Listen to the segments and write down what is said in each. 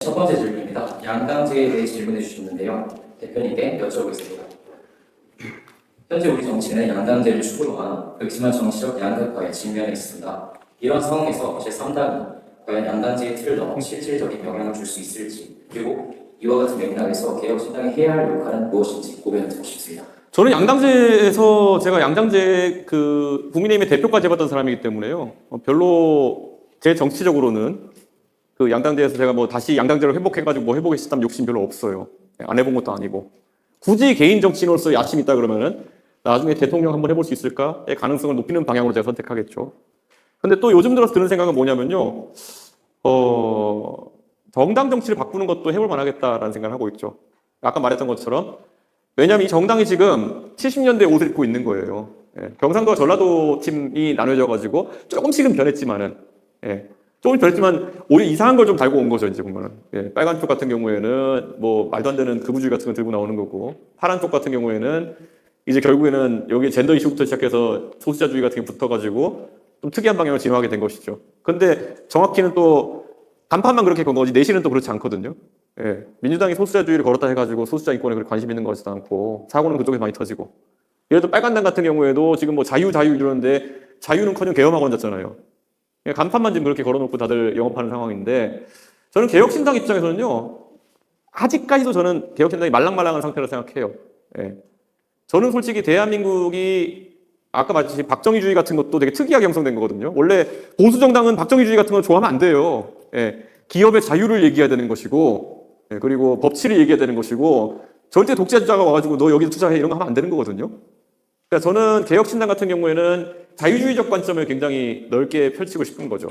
첫 번째 질문입니다. 양당제에 대해 질문해 주셨는데요. 대표님께 여쭤보겠습니다. 현재 우리 정치는 양당제를 축으로 한 극심한 정치적 양극화에 직면해 있습니다. 이런 상황에서 제3당이 과연 양당제의 틀을 넘어 실질적인 영향을 줄 수 있을지, 그리고 이와 같은 맥락에서 개혁신당이 해야 할 역할은 무엇인지 고민해 듣고 싶습니다. 저는 양당제에서 제가 양당제 국민의힘의 대표까지 해봤던 사람이기 때문에요. 별로 제 정치적으로는 그 양당제에서 제가 뭐 다시 양당제를 회복해가지고 뭐 해보겠다는 욕심 별로 없어요. 안 해본 것도 아니고. 굳이 개인 정치인으로서 야심이 있다 그러면은 나중에 대통령 한번 해볼 수 있을까의 가능성을 높이는 방향으로 제가 선택하겠죠. 근데 또 요즘 들어서 드는 생각은 뭐냐면요. 정당 정치를 바꾸는 것도 해볼 만하겠다라는 생각을 하고 있죠. 아까 말했던 것처럼. 왜냐하면 이 정당이 지금 70년대 옷을 입고 있는 거예요. 경상도와 전라도 팀이 나눠져가지고 조금씩은 변했지만은, 조금 변했지만 오히려 이상한 걸 좀 달고 온 거죠, 이제 보면은. 빨간 쪽 같은 경우에는 뭐 말도 안 되는 극우주의 같은 거 들고 나오는 거고, 파란 쪽 같은 경우에는 이제 결국에는 여기 젠더 이슈부터 시작해서 소수자주의 같은 게 붙어가지고 좀 특이한 방향으로 진화하게 된 것이죠. 근데 정확히는 또 간판만 그렇게 건 거지 내실은 또 그렇지 않거든요. 민주당이 소수자주의를 걸었다 해가지고 소수자 인권에 관심 있는 것이지도 않고 사고는 그쪽에서 많이 터지고. 예를 들어 빨간당 같은 경우에도 지금 뭐 자유 이러는데 자유는커녕 계엄하고 앉았잖아요. 간판만 지금 그렇게 걸어놓고 다들 영업하는 상황인데, 저는 개혁신당 입장에서는요, 아직까지도 저는 개혁신당이 말랑말랑한 상태로 생각해요. 저는 솔직히 대한민국이 아까 말했듯이 박정희주의 같은 것도 되게 특이하게 형성된 거거든요. 원래 보수정당은 박정희주의 같은 걸 좋아하면 안 돼요. 기업의 자유를 얘기해야 되는 것이고, 그리고 법치를 얘기해야 되는 것이고, 절대 독재자가 와가지고 너 여기 투자해 이런 거 하면 안 되는 거거든요. 그러니까 저는 개혁신당 같은 경우에는 자유주의적 관점을 굉장히 넓게 펼치고 싶은 거죠.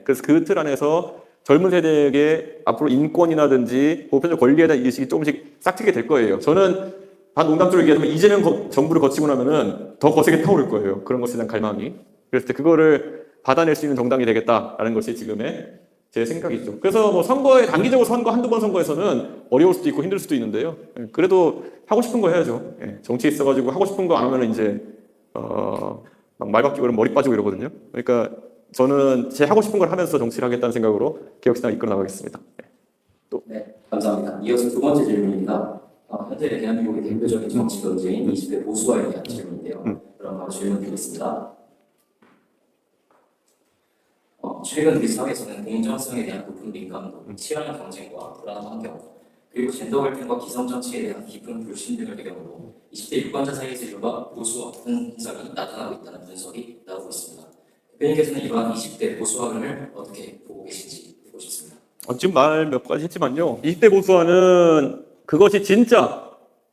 그래서 그 틀 안에서 젊은 세대에게 앞으로 인권이라든지 보편적 권리에 대한 인식이 조금씩 싹트게 될 거예요. 저는 반농담적으로 얘기하면 이재명 정부를 거치고 나면은 더 거세게 타오를 거예요. 그런 것에 대한 갈망이. 그랬을 때 그거를 받아낼 수 있는 정당이 되겠다라는 것이 지금의 제 생각이죠. 그래서 뭐 선거에 단기적으로 한두 번 선거에서는 어려울 수도 있고 힘들 수도 있는데요. 그래도 하고 싶은 거 해야죠. 정치에 있어가지고 하고 싶은 거 안 하면 이제 막 말 바뀌고 머리 빠지고 이러거든요. 그러니까 저는 제 하고 싶은 걸 하면서 정치를 하겠다는 생각으로 개혁신당 이끌어 나가겠습니다. 네, 감사합니다. 이어서 두 번째 질문입니다. 현재 대한민국의 대표적인 정치 논제인 20대 보수화에 대한 질문인데요. 그럼 바로 질문 드리겠습니다. 최근 우리 사회에서는 공정성에 대한 높은 민감도, 치열한 경쟁과 불안한 환경, 그리고 젠더 갈등과 기성 정치에 대한 깊은 불신 등을 배경으로 20대 유권자 사이의 세율과 보수화 현상이 나타나고 있다는 분석이 나오고 있습니다. 대표님께서는 이러한 20대 보수화 흐름을 어떻게 보고 계신지 듣고 싶습니다. 지금 말 몇 가지 했지만요. 20대 보수화는 그것이 진짜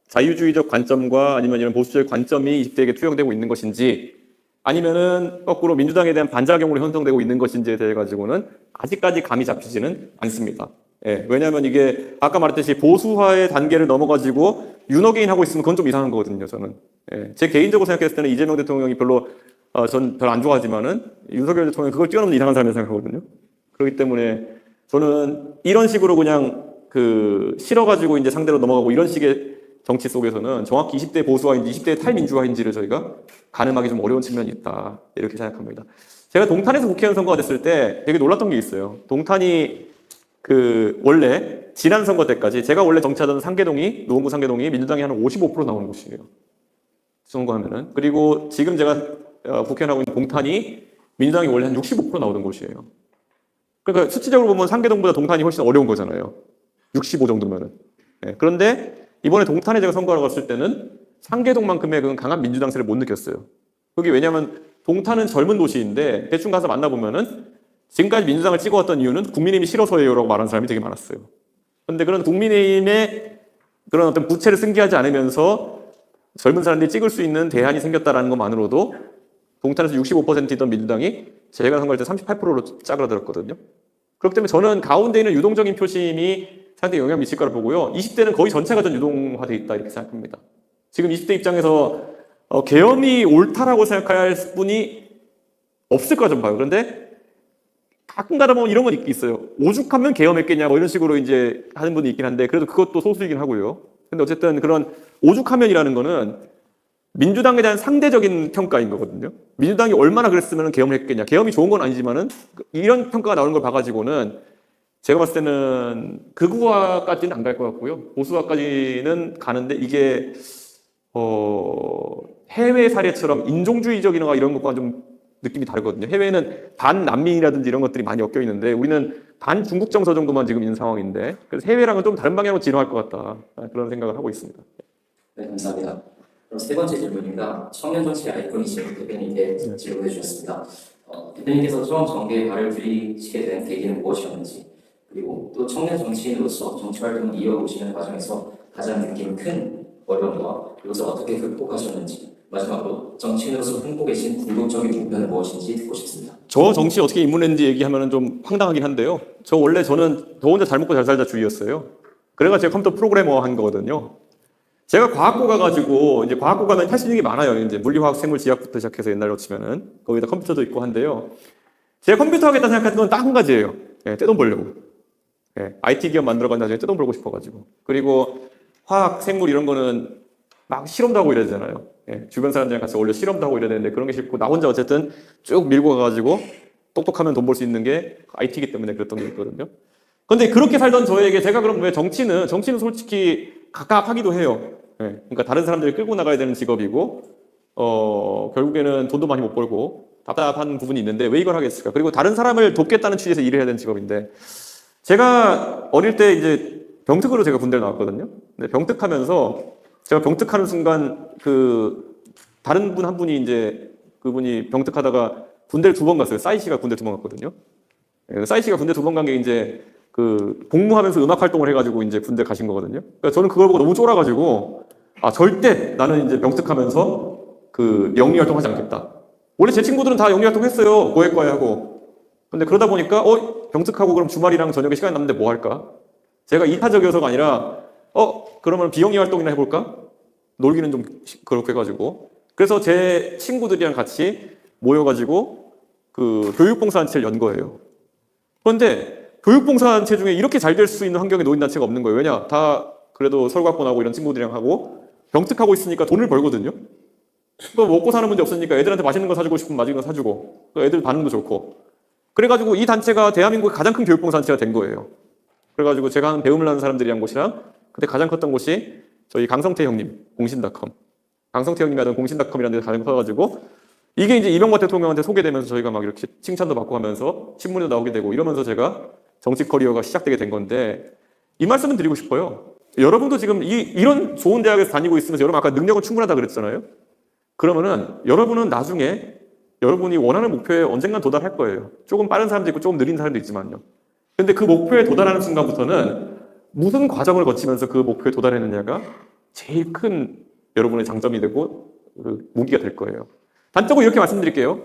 자유주의적 관점과 아니면 이런 보수적 관점이 20대에게 투영되고 있는 것인지, 아니면은 거꾸로 민주당에 대한 반작용으로 형성되고 있는 것인지에 대해 가지고는 아직까지 감이 잡히지는 않습니다. 왜냐하면 이게 아까 말했듯이 보수화의 단계를 넘어가지고 윤호개인 하고 있으면 그건 좀 이상한 거거든요, 저는. 제 개인적으로 생각했을 때는 이재명 대통령이 전 별로 안 좋아하지만은 윤석열 대통령이 그걸 뛰어넘는 이상한 사람이라고 생각하거든요. 그렇기 때문에 저는 이런 식으로 그냥 실어가지고 이제 상대로 넘어가고 이런 식의 정치 속에서는 정확히 20대 보수화인지 20대 탈민주화인지를 저희가 가늠하기 좀 어려운 측면이 있다, 이렇게 생각합니다. 제가 동탄에서 국회의원 선거가 됐을 때 되게 놀랐던 게 있어요. 동탄이 원래 지난 선거 때까지 제가 원래 정치하던 노원구 상계동이 민주당이 한 55% 나오는 곳이에요. 선거하면은. 그리고 지금 제가 국회의원 하고 있는 동탄이 민주당이 원래 한 65% 나오던 곳이에요. 그러니까 수치적으로 보면 상계동보다 동탄이 훨씬 어려운 거잖아요. 65 정도면은. 그런데 이번에 동탄에 제가 선거하러 갔을 때는 상계동만큼의 그 강한 민주당세를 못 느꼈어요. 그게 왜냐하면 동탄은 젊은 도시인데 대충 가서 만나보면은 지금까지 민주당을 찍어왔던 이유는 국민의힘이 싫어서예요라고 말하는 사람이 되게 많았어요. 그런데 그런 국민의힘의 그런 어떤 부채를 승계하지 않으면서 젊은 사람들이 찍을 수 있는 대안이 생겼다는 것만으로도 동탄에서 65%이던 민주당이 제가 선거할 때 38%로 짜그라들었거든요. 그렇기 때문에 저는 가운데 있는 유동적인 표심이 상당히 영향을 미칠 거라 보고요. 20대는 거의 전체가 전 유동화되어 있다, 이렇게 생각합니다. 지금 20대 입장에서 계엄이 옳다라고 생각할 분이 없을 거라 좀 봐요. 그런데 가끔 가다 보면 이런 건 있어요. 오죽하면 계엄했겠냐, 뭐 이런 식으로 이제 하는 분이 있긴 한데, 그래도 그것도 소수이긴 하고요. 근데 어쨌든 그런 오죽하면이라는 거는 민주당에 대한 상대적인 평가인 거거든요. 민주당이 얼마나 그랬으면 계엄을 했겠냐. 계엄이 좋은 건 아니지만은 이런 평가가 나오는 걸 봐가지고는 제가 봤을 때는 극우화까지는 안 갈 것 같고요. 보수화까지는 가는데 이게 해외 사례처럼 인종주의적이나 이런 것과 좀 느낌이 다르거든요. 해외는 반난민이라든지 이런 것들이 많이 엮여 있는데 우리는 반중국 정서 정도만 지금 있는 상황인데 그래서 해외랑은 좀 다른 방향으로 진화할 것 같다. 그런 생각을 하고 있습니다. 네, 감사합니다. 그럼 세 번째 질문입니다. 청년 정치 아이콘이신 대표님께 질문해 주셨습니다. 대표님께서 처음 정계에 발을 들이시게 된 계기는 무엇이었는지, 그리고 또 청년 정치인으로서 정치 활동을 이어오시는 과정에서 가장 느낀 큰 어려움과 이것을 어떻게 극복하셨는지, 마지막으로 정치인으로서 품고 계신 궁극적인 목표는 무엇인지 듣고 싶습니다. 저 정치 어떻게 입문했는지 얘기하면 좀 황당하긴 한데요. 저는 저 혼자 잘 먹고 잘 살자 주의였어요. 그래가 제가 컴퓨터 프로그래머 한 거거든요. 제가 과학고 가가지고 이제 과학고 가면 할 수 있는 게 많아요. 이제 물리화학, 생물, 지학부터 시작해서 옛날로 치면은 거기다 컴퓨터도 있고 한데요. 제가 컴퓨터 하겠다 생각했던 건 딱 한 가지예요. 떼돈 벌려고. IT 기업 만들어간 나중에 떼돈 벌고 싶어가지고. 그리고 화학, 생물 이런 거는 막 실험도 하고 이래야 되잖아요. 주변 사람들이랑 같이 어울려 실험도 하고 이래야 되는데 그런 게 싫고 나 혼자 어쨌든 쭉 밀고 가가지고 똑똑하면 돈 벌 수 있는 게 IT이기 때문에 그랬던 게 있거든요. 근데 그렇게 살던 저에게 제가 그럼 왜 정치는 솔직히 각각하기도 해요. 그러니까 다른 사람들을 끌고 나가야 되는 직업이고 결국에는 돈도 많이 못 벌고 답답한 부분이 있는데 왜 이걸 하겠을까? 그리고 다른 사람을 돕겠다는 취지에서 일을 해야 되는 직업인데 제가 어릴 때 이제 병특으로 제가 군대를 나왔거든요. 근데 병특하면서 제가 병특하는 순간 다른 분 한 분이 이제 그분이 병특하다가 군대를 2번 갔어요. 싸이 씨가 군대 2번 갔거든요. 싸이 씨가 군대 2번 간 게 이제 복무하면서 음악 활동을 해가지고 이제 군대 가신 거거든요. 그러니까 저는 그걸 보고 너무 쫄아가지고 절대 나는 이제 병특하면서 영리 활동하지 않겠다. 원래 제 친구들은 다 영리 활동 했어요. 고액과에 하고. 근데 그러다 보니까 병특하고 그럼 주말이랑 저녁에 시간이 남는데 뭐 할까? 제가 이타적이어서가 아니라 그러면 비영리 활동이나 해볼까? 놀기는 좀 그렇게 해가지고. 그래서 제 친구들이랑 같이 모여가지고 교육봉사단체를 연 거예요. 그런데 교육봉사단체 중에 이렇게 잘 될 수 있는 환경에 노인단체가 없는 거예요. 왜냐? 다 그래도 서울과학번하고 이런 친구들이랑 하고 병특하고 있으니까 돈을 벌거든요. 먹고 사는 문제 없으니까 애들한테 맛있는 거 사주고 싶으면 맛있는 거 사주고 애들 반응도 좋고. 그래가지고 이 단체가 대한민국의 가장 큰 교육봉사단체가 된 거예요. 그래가지고 제가 하는 배움을 하는 사람들이란 곳이랑 그때 가장 컸던 곳이 저희 강성태 형님 공신닷컴. 강성태 형님이 하던 공신닷컴이라는 데서 가장 커가지고 이게 이제 이명박 대통령한테 소개되면서 저희가 막 이렇게 칭찬도 받고 하면서 신문에도 나오게 되고 이러면서 제가 정치 커리어가 시작되게 된 건데 이 말씀은 드리고 싶어요. 여러분도 지금 이런 좋은 대학에서 다니고 있으면서 여러분 아까 능력은 충분하다 그랬잖아요. 그러면은 여러분은 나중에 여러분이 원하는 목표에 언젠간 도달할 거예요. 조금 빠른 사람도 있고 조금 느린 사람도 있지만요. 근데 그 목표에 도달하는 순간부터는 무슨 과정을 거치면서 그 목표에 도달했느냐가 제일 큰 여러분의 장점이 되고 무기가 될 거예요. 단적으로 이렇게 말씀드릴게요.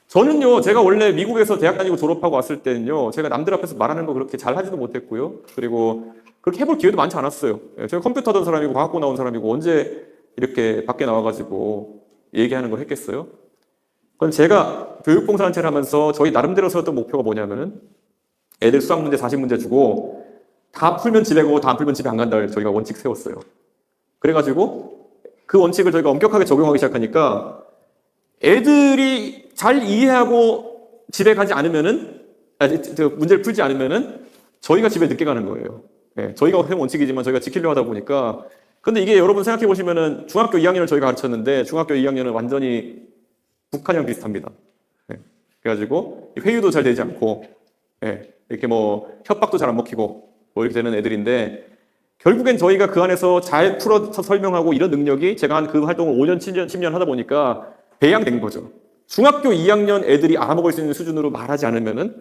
저는요, 제가 원래 미국에서 대학 다니고 졸업하고 왔을 때는요, 제가 남들 앞에서 말하는 거 그렇게 잘 하지도 못했고요. 그리고 그렇게 해볼 기회도 많지 않았어요. 제가 컴퓨터 하던 사람이고 과학고 나온 사람이고 언제 이렇게 밖에 나와가지고 얘기하는 걸 했겠어요? 그럼 제가 교육봉사단체를 하면서 저희 나름대로 세웠던 목표가 뭐냐면은 애들 수학 문제 40문제 주고 다 풀면 집에 가고 다 안 풀면 집에 안 간다 저희가 원칙 세웠어요. 그래가지고 그 원칙을 저희가 엄격하게 적용하기 시작하니까 애들이 잘 이해하고 집에 가지 않으면은 문제를 풀지 않으면은 저희가 집에 늦게 가는 거예요. 저희가 세운 원칙이지만 저희가 지키려 하다 보니까 근데 이게 여러분 생각해 보시면은 중학교 2학년을 저희가 가르쳤는데 중학교 2학년은 완전히 북한이랑 비슷합니다. 그래가지고 회유도 잘 되지 않고 이렇게 뭐 협박도 잘 안 먹히고 뭐 이렇게 되는 애들인데 결국엔 저희가 그 안에서 잘 풀어서 설명하고 이런 능력이 제가 한 그 활동을 5년, 10년 하다 보니까 배양된 거죠. 중학교 2학년 애들이 알아먹을 수 있는 수준으로 말하지 않으면은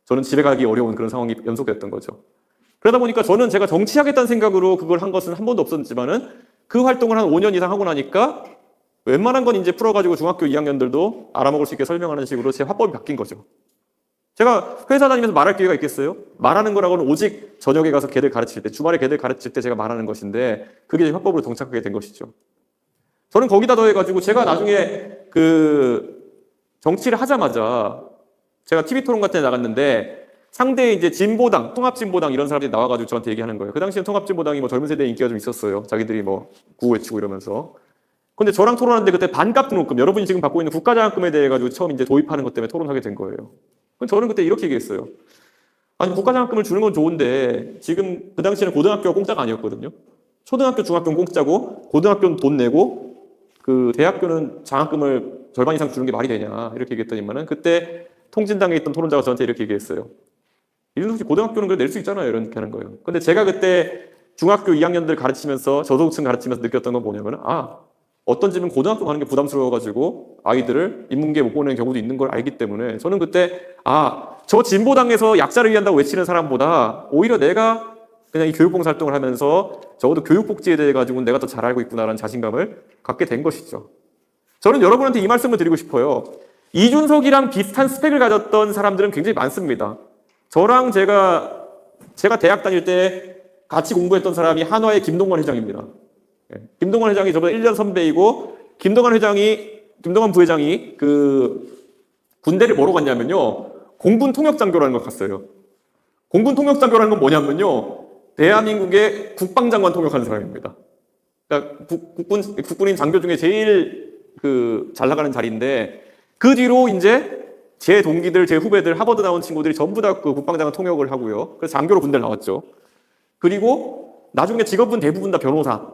저는 집에 가기 어려운 그런 상황이 연속됐던 거죠. 그러다 보니까 저는 제가 정치하겠다는 생각으로 그걸 한 것은 한 번도 없었지만은 그 활동을 한 5년 이상 하고 나니까 웬만한 건 이제 풀어가지고 중학교 2학년들도 알아먹을 수 있게 설명하는 식으로 제 화법이 바뀐 거죠. 제가 회사 다니면서 말할 기회가 있겠어요? 말하는 거라고는 오직 저녁에 가서 걔들 가르칠 때, 주말에 걔들 가르칠 때 제가 말하는 것인데 그게 화법으로 정착하게 된 것이죠. 저는 거기다 더해가지고 제가 나중에 정치를 하자마자 제가 TV 토론 같은 데 나갔는데 상대 이제 진보당, 통합진보당 이런 사람들이 나와가지고 저한테 얘기하는 거예요. 그 당시엔 통합진보당이 뭐 젊은 세대에 인기가 좀 있었어요. 자기들이 뭐 구호 외치고 이러면서. 근데 저랑 토론하는데 그때 반값 등록금, 여러분이 지금 받고 있는 국가장학금에 대해 가지고 처음 이제 도입하는 것 때문에 토론하게 된 거예요. 저는 그때 이렇게 얘기했어요. 아니 국가장학금을 주는 건 좋은데 지금 그 당시에는 고등학교가 공짜가 아니었거든요. 초등학교, 중학교는 공짜고 고등학교는 돈 내고 그 대학교는 장학금을 절반 이상 주는 게 말이 되냐 이렇게 얘기했더니만은 그때 통진당에 있던 토론자가 저한테 이렇게 얘기했어요. 이준석 씨 고등학교는 그래 낼 수 있잖아요 이렇게 하는 거예요. 근데 제가 그때 중학교 2학년들 가르치면서 저소득층 가르치면서 느꼈던 건 뭐냐면은 어떤 집은 고등학교 가는 게 부담스러워가지고 아이들을 인문계 못 보내는 경우도 있는 걸 알기 때문에 저는 그때 저 진보당에서 약자를 위한다고 외치는 사람보다 오히려 내가 그냥 이 교육봉사 활동을 하면서 적어도 교육복지에 대해 가지고는 내가 더 잘 알고 있구나라는 자신감을 갖게 된 것이죠. 저는 여러분한테 이 말씀을 드리고 싶어요. 이준석이랑 비슷한 스펙을 가졌던 사람들은 굉장히 많습니다. 저랑 제가 대학 다닐 때 같이 공부했던 사람이 한화의 김동관 회장입니다. 김동관 회장이 저보다 1년 선배이고 김동관 부회장이 그 군대를 뭐로 갔냐면요. 공군 통역장교라는 걸 갔어요. 공군 통역장교라는 건 뭐냐면요. 대한민국의 국방장관 통역하는 사람입니다. 그러니까 국군인 장교 중에 제일 잘 나가는 자리인데 그 뒤로 이제 제 동기들, 제 후배들, 하버드 나온 친구들이 전부 다 그 국방장관 통역을 하고요. 그래서 장교로 군대를 나왔죠. 그리고 나중에 직업은 대부분 다 변호사,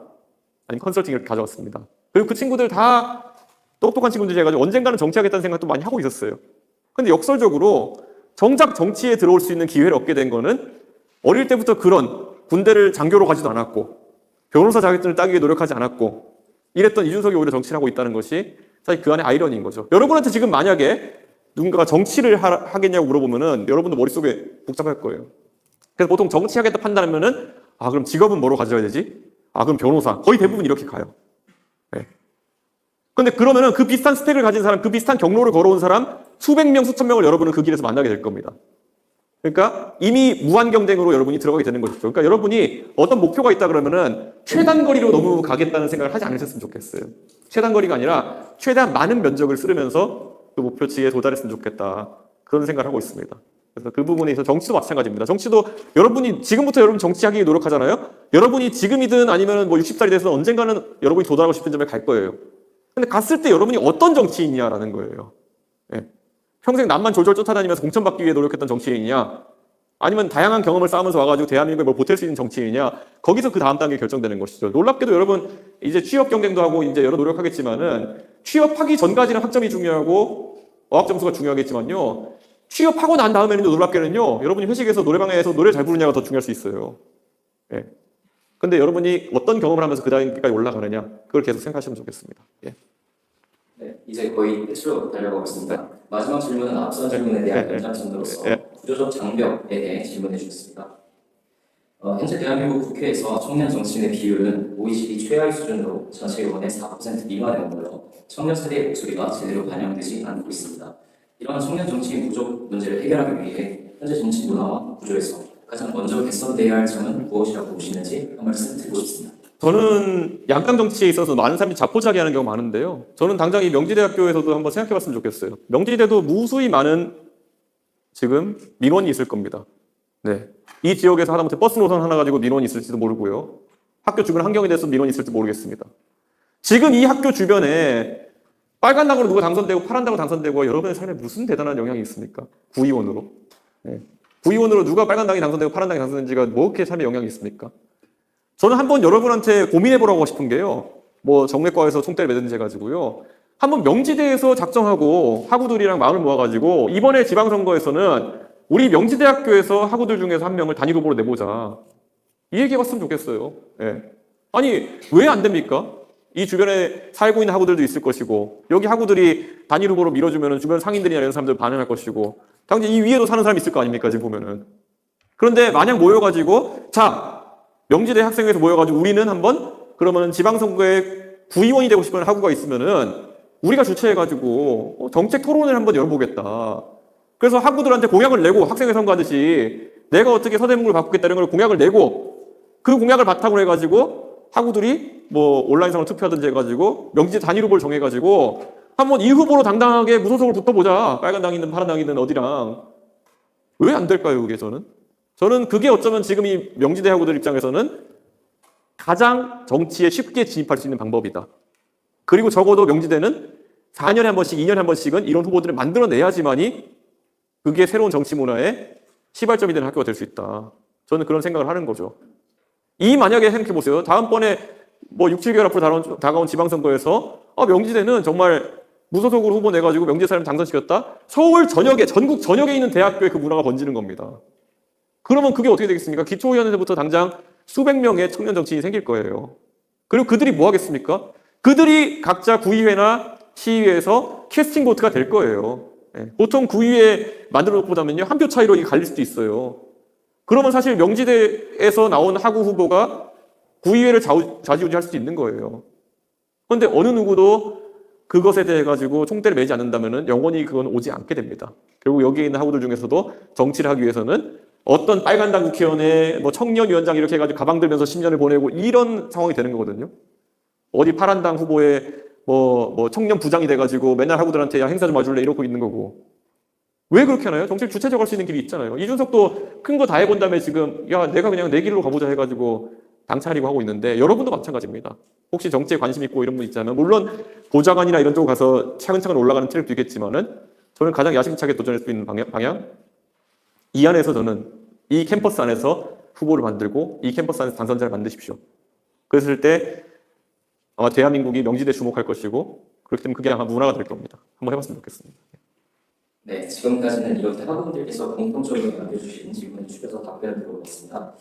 아니 컨설팅 이렇게 가져왔습니다. 그리고 그 친구들 다 똑똑한 친구들이 해가지고 언젠가는 정치하겠다는 생각도 많이 하고 있었어요. 근데 역설적으로 정작 정치에 들어올 수 있는 기회를 얻게 된 거는 어릴 때부터 그런 군대를 장교로 가지도 않았고 변호사 자격증을 따기 위해 노력하지 않았고 이랬던 이준석이 오히려 정치를 하고 있다는 것이 사실 그 안에 아이러니인 거죠. 여러분한테 지금 만약에 누군가가 정치를 하겠냐고 물어보면은 여러분도 머릿속에 복잡할 거예요. 그래서 보통 정치하겠다 판단하면은 그럼 직업은 뭐로 가져야 되지? 그럼 변호사. 거의 대부분 이렇게 가요. 네. 근데 그러면은 그 비슷한 스펙을 가진 사람, 그 비슷한 경로를 걸어온 사람 수백 명, 수천 명을 여러분은 그 길에서 만나게 될 겁니다. 그러니까 이미 무한 경쟁으로 여러분이 들어가게 되는 것이죠. 그러니까 여러분이 어떤 목표가 있다 그러면은 최단거리로 너무 가겠다는 생각을 하지 않으셨으면 좋겠어요. 최단거리가 아니라 최대한 많은 면적을 쓰면서 그 목표치에 도달했으면 좋겠다. 그런 생각을 하고 있습니다. 그래서 그 부분에 있어서 정치도 마찬가지입니다. 정치도 여러분이 지금부터 여러분 정치하기 노력하잖아요. 여러분이 지금이든 아니면 뭐 60살이 돼서 언젠가는 여러분이 도달하고 싶은 점에 갈 거예요. 근데 갔을 때 여러분이 어떤 정치인이냐라는 거예요. 네. 평생 남만 졸졸 쫓아다니면서 공천받기 위해 노력했던 정치인이냐, 아니면 다양한 경험을 쌓으면서 와가지고 대한민국에 뭘 보탤 수 있는 정치인이냐, 거기서 그 다음 단계 결정되는 것이죠. 놀랍게도 여러분 이제 취업 경쟁도 하고 이제 여러 노력하겠지만은 취업하기 전까지는 학점이 중요하고 어학 점수가 중요하겠지만요. 취업하고 난 다음에는 놀랍게는요. 여러분이 회식에서 노래방에서 노래 잘 부르냐가 더 중요할 수 있어요. 예. 근데 여러분이 어떤 경험을 하면서 그 단계까지 올라가느냐, 그걸 계속 생각하시면 좋겠습니다. 예. 네, 이제 거의 끝으로 달려가고 있습니다. 마지막 질문은 앞선 질문에 대한 연장선으로서 구조적 장벽에 대해 질문해 주셨습니다. 현재 대한민국 국회에서 청년 정치인의 비율은 OECD 최하위 수준으로 전체 의원의 4% 미만에 머물러 청년 세대의 목소리가 제대로 반영되지 않고 있습니다. 이런 청년 정치인 부족 문제를 해결하기 위해 현재 정치 문화와 구조에서 가장 먼저 개선돼야 할 점은 무엇이라고 보시는지 한 말씀 드리고 싶습니다. 저는 양강 정치에 있어서 많은 사람이 자포자기하는 경우가 많은데요. 저는 당장 이 명지대학교에서도 한번 생각해봤으면 좋겠어요. 명지대도 무수히 많은 지금 민원이 있을 겁니다. 네, 이 지역에서 하다못해 버스 노선 하나 가지고 민원이 있을지도 모르고요. 학교 주변 환경에 대해서 민원이 있을지 모르겠습니다. 지금 이 학교 주변에 빨간당으로 누가 당선되고 파란당으로 당선되고 여러분의 삶에 무슨 대단한 영향이 있습니까? 구의원으로. 네. 구의원으로 누가 빨간당이 당선되고 파란당이 당선된지가 뭐 그렇게 삶에 영향이 있습니까? 저는 한번 여러분한테 고민해보라고 하고 싶은 게요. 뭐 정례과에서 총대를 매든지 해가지고요. 한번 명지대에서 작정하고 학우들이랑 마음을 모아가지고 이번에 지방선거에서는 우리 명지대학교에서 학우들 중에서 한 명을 단일 후보로 내보자. 이 얘기해봤으면 좋겠어요. 예. 아니 왜 안 됩니까? 이 주변에 살고 있는 학우들도 있을 것이고 여기 학우들이 단일 후보로 밀어주면 주변 상인들이나 이런 사람들 반응할 것이고 당장 이 위에도 사는 사람이 있을 거 아닙니까 지금 보면은. 그런데 만약 모여가지고 자 명지대 학생회에서 모여가지고 우리는 한번 그러면은 지방선거에 구의원이 되고 싶은 학우가 있으면은 우리가 주최해가지고 정책 토론을 한번 열어보겠다. 그래서 학우들한테 공약을 내고 학생회 선거하듯이 내가 어떻게 서대문구를 바꾸겠다 이런 걸 공약을 내고 그 공약을 바탕으로 해가지고 학우들이 뭐 온라인상으로 투표하든지 해가지고 명지대 단일 후보를 정해가지고 한번 이 후보로 당당하게 무소속으로 붙어보자. 빨간 당이든 파란 당이든 어디랑. 왜 안 될까요 그게 저는 그게 어쩌면 지금 이 명지대 학우들 입장에서는 가장 정치에 쉽게 진입할 수 있는 방법이다. 그리고 적어도 명지대는 4년에 한 번씩, 2년에 한 번씩은 이런 후보들을 만들어내야지만이 그게 새로운 정치 문화의 시발점이 되는 학교가 될 수 있다. 저는 그런 생각을 하는 거죠. 이 만약에 생각해 보세요. 다음번에 뭐 6, 7개월 앞으로 다가온 지방선거에서 명지대는 정말 무소속으로 후보 내가지고 명지대 사람 당선시켰다? 서울 전역에, 전국 전역에 있는 대학교에 그 문화가 번지는 겁니다. 그러면 그게 어떻게 되겠습니까? 기초의원에서부터 당장 수백 명의 청년 정치인이 생길 거예요. 그리고 그들이 뭐 하겠습니까? 그들이 각자 구의회나 시의회에서 캐스팅 보트가 될 거예요. 보통 구의회 만들어 놓고 보자면요, 한 표 차이로 이게 갈릴 수도 있어요. 그러면 사실 명지대에서 나온 하구 후보가 구의회를 좌지우지할 수도 있는 거예요. 그런데 어느 누구도 그것에 대해 가지고 총대를 매지 않는다면은 영원히 그건 오지 않게 됩니다. 결국 여기에 있는 하구들 중에서도 정치를 하기 위해서는 어떤 빨간당 국회의원의 뭐 청년위원장 이렇게 해가지고 가방 들면서 10년을 보내고 이런 상황이 되는 거거든요. 어디 파란당 후보의 뭐 청년 부장이 돼가지고 맨날 하구들한테 야 행사 좀 와줄래 이러고 있는 거고. 왜 그렇게 하나요? 정치를 주체적으로 할 수 있는 길이 있잖아요. 이준석도 큰 거 다 해본 다음에 지금 야 내가 그냥 내 길로 가보자 해가지고 당 차리고 하고 있는데 여러분도 마찬가지입니다. 혹시 정치에 관심 있고 이런 분 있잖아요. 물론 보좌관이나 이런 쪽 가서 차근차근 올라가는 트랙도 있겠지만은 저는 가장 야심차게 도전할 수 있는 방향 이 안에서 저는 이 캠퍼스 안에서 후보를 만들고 이 캠퍼스 안에서 당선자를 만드십시오. 그랬을 때 아마 대한민국이 명지대 주목할 것이고 그렇기 때문에 그게 아마 문화가 될 겁니다. 한번 해봤으면 좋겠습니다. 네, 지금까지는 이렇게 학우분들께서 공통적으로 남겨주신 질문을 줄여서 답변을 드려보겠습니다.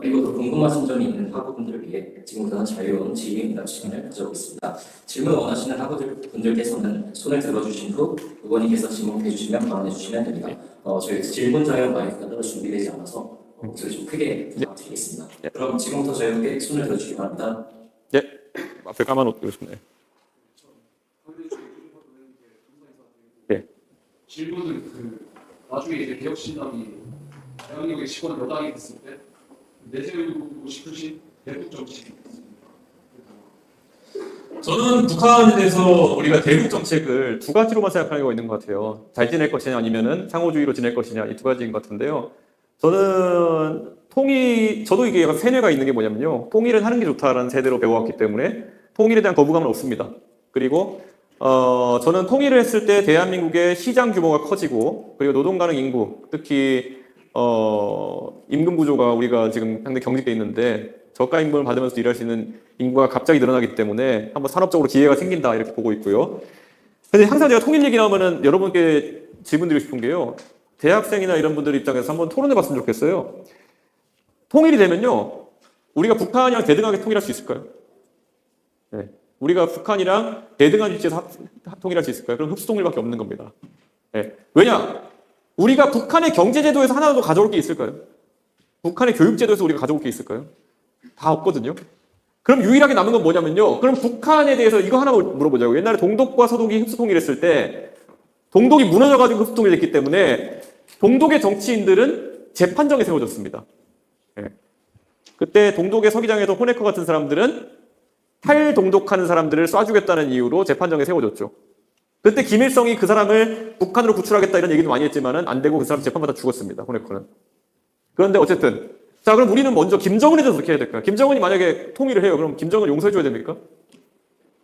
그리고 더 궁금하신 점이 있는 학우분들을 위해 지금부터는 자유로운 질의응답 시간을 가져보겠습니다. 질문 원하시는 학우분들께서는 손을 들어주신 후 의원님께서 질문해 주시면 발언해 주시면 됩니다. 저희 질문 자유 마이크가 따로 준비되지 않아서 목소리 좀 크게 부탁드리겠습니다. 그럼 지금부터 자유롭게 손을 들어주시기 바랍니다. 네, 앞에 까만옷 싶네요. 질문은 나중에 이제 개혁신당이 대한민국의 집권 여당이 됐을 때 내세우고 싶으신 대북 정책이 있습니다. 저는 북한에 대해서 우리가 대북 정책을 두 가지로만 생각하는 경우가 있는 것 같아요. 잘 지낼 것이냐 아니면은 상호주의로 지낼 것이냐 이 두 가지인 것 같은데요. 저는 저도 이게 약간 세뇌가 있는 게 뭐냐면요. 통일은 하는 게 좋다라는 세대로 배워왔기 때문에 통일에 대한 거부감은 없습니다. 그리고 저는 통일을 했을 때 대한민국의 시장 규모가 커지고 그리고 노동 가능 인구, 특히 임금 구조가 우리가 지금 상당히 경직돼 있는데 저가 임금을 받으면서 일할 수 있는 인구가 갑자기 늘어나기 때문에 한번 산업적으로 기회가 생긴다 이렇게 보고 있고요. 근데 항상 제가 통일 얘기 나오면은 여러분께 질문드리고 싶은 게요. 대학생이나 이런 분들 입장에서 한번 토론해 봤으면 좋겠어요. 통일이 되면요. 우리가 북한이랑 대등하게 통일할 수 있을까요? 네. 우리가 북한이랑 대등한 위치에서 통일할 수 있을까요? 그럼 흡수통일밖에 없는 겁니다. 네. 왜냐? 우리가 북한의 경제제도에서 하나라도 가져올 게 있을까요? 북한의 교육제도에서 우리가 가져올 게 있을까요? 다 없거든요. 그럼 유일하게 남은 건 뭐냐면요. 그럼 북한에 대해서 이거 하나 물어보자고. 옛날에 동독과 서독이 흡수통일했을 때 동독이 무너져가지고 흡수통일했기 때문에 동독의 정치인들은 재판정에 세워졌습니다. 네. 그때 동독의 서기장에서 호네커 같은 사람들은 탈동독하는 사람들을 쏴주겠다는 이유로 재판정에 세워졌죠. 그때 김일성이 그 사람을 북한으로 구출하겠다 이런 얘기도 많이 했지만은 안 되고 그 사람 재판받아 죽었습니다. 호네커는. 그런데 어쨌든 자 그럼 우리는 먼저 김정은에 대해서 어떻게 해야 될까요? 김정은이 만약에 통일을 해요. 그럼 김정은 용서해줘야 됩니까?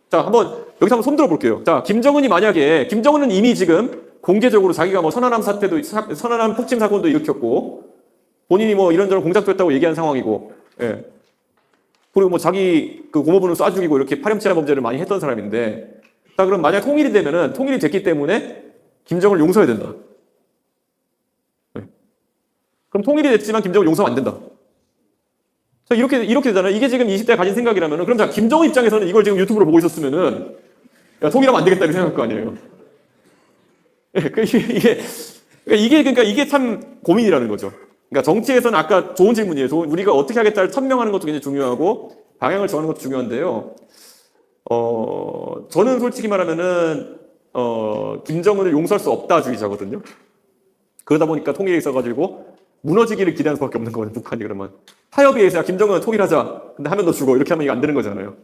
자 한번 여기서 한번 손들어 볼게요. 자 김정은이 만약에 김정은은 이미 지금 공개적으로 자기가 뭐 선안함 사태도 선안함 폭침 사건도 일으켰고 본인이 뭐 이런저런 공작도 했다고 얘기한 상황이고 예. 그리고 뭐 자기 그 고모부는 쏴 죽이고 이렇게 파렴치한 범죄를 많이 했던 사람인데 자 그럼 만약 통일이 되면은 통일이 됐기 때문에 김정을 용서해야 된다. 네. 그럼 통일이 됐지만 김정을 용서하면 안 된다. 자 이렇게 되잖아요. 이게 지금 20대가 가진 생각이라면은 그럼 자 김정은 입장에서는 이걸 지금 유튜브로 보고 있었으면은 야 통일하면 안 되겠다 이렇게 생각할 거 아니에요. 이게 참 고민이라는 거죠. 그러니까 정치에서는 아까 좋은 질문이에요. 우리가 어떻게 하겠다를 천명하는 것도 굉장히 중요하고 방향을 정하는 것도 중요한데요. 저는 솔직히 말하면은 김정은을 용서할 수 없다 주의자거든요. 그러다 보니까 통일에 있어가지고 무너지기를 기대하는 수밖에 없는 거거든요. 북한이 그러면 타협에 의해서 김정은 통일하자. 근데 하면 너 죽어 이렇게 하면 이게 안 되는 거잖아요.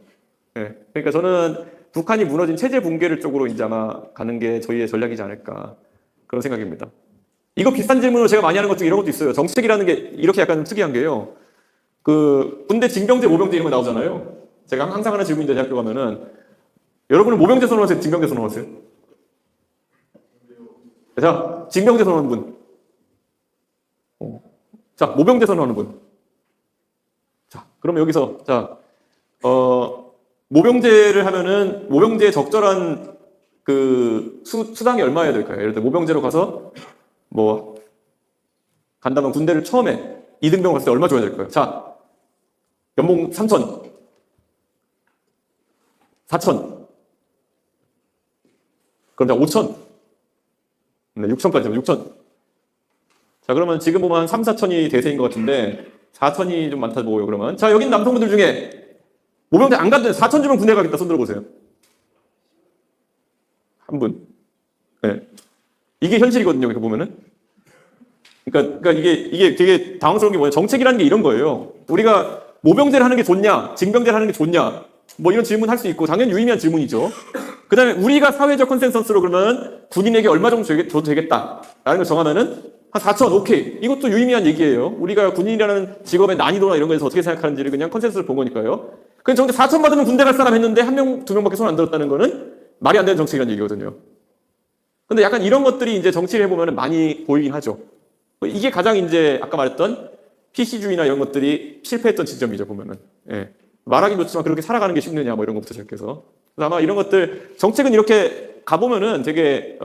네. 그러니까 저는 북한이 무너진 체제 붕괴를 쪽으로 이제 아마 가는 게 저희의 전략이지 않을까 그런 생각입니다. 이거 비슷한 질문으로 제가 많이 하는 것 중에 이런 것도 있어요. 정책이라는 게 이렇게 약간 특이한 게요. 그 군대 징병제, 모병제 이런 거 나오잖아요. 제가 항상 하는 질문인데 대학교 가면은 여러분은 모병제 선호하세요? 징병제 선호하세요? 자, 징병제 선호하는 분. 자, 모병제 선언하는 분. 자, 그러면 여기서, 자, 모병제를 하면은, 모병제에 적절한 그 수당이 얼마여야 될까요? 예를 들어, 모병제로 가서, 뭐, 간다면 군대를 처음에 2등병 갔을 때 얼마 줘야 될까요? 자, 연봉 3천, 4천, 그럼 자, 5천, 네, 6천까지, 6천. 자, 그러면 지금 보면 한 3, 4천이 대세인 것 같은데, 4천이 좀 많다 보고요, 그러면. 자, 여기 남성분들 중에, 모병대 안 갔는데 4천 주면 군대 가겠다, 손 들어보세요. 한 분. 네. 이게 현실이거든요, 이렇게 보면은. 그러니까 이게 되게 당황스러운 게 뭐냐. 정책이라는 게 이런 거예요. 우리가 모병제를 하는 게 좋냐, 징병제를 하는 게 좋냐, 뭐 이런 질문 할 수 있고, 당연히 유의미한 질문이죠. 그 다음에 우리가 사회적 컨센서스로 그러면 군인에게 얼마 정도 줘도 되겠다라는 걸 정하면은 한 4천, 오케이. 이것도 유의미한 얘기예요. 우리가 군인이라는 직업의 난이도나 이런 거에서 어떻게 생각하는지를 그냥 컨센서스를 본 거니까요. 그냥 정도 4천 받으면 군대 갈 사람 했는데 한 명, 두 명밖에 손 안 들었다는 거는 말이 안 되는 정책이라는 얘기거든요. 근데 약간 이런 것들이 이제 정치를 해보면 많이 보이긴 하죠. 이게 가장 이제 아까 말했던 PC주의나 이런 것들이 실패했던 지점이죠, 보면은. 예. 말하기 좋지만 그렇게 살아가는 게 쉽느냐, 뭐 이런 것부터 시작해서. 그래서 아마 이런 것들, 정책은 이렇게 가보면은 되게,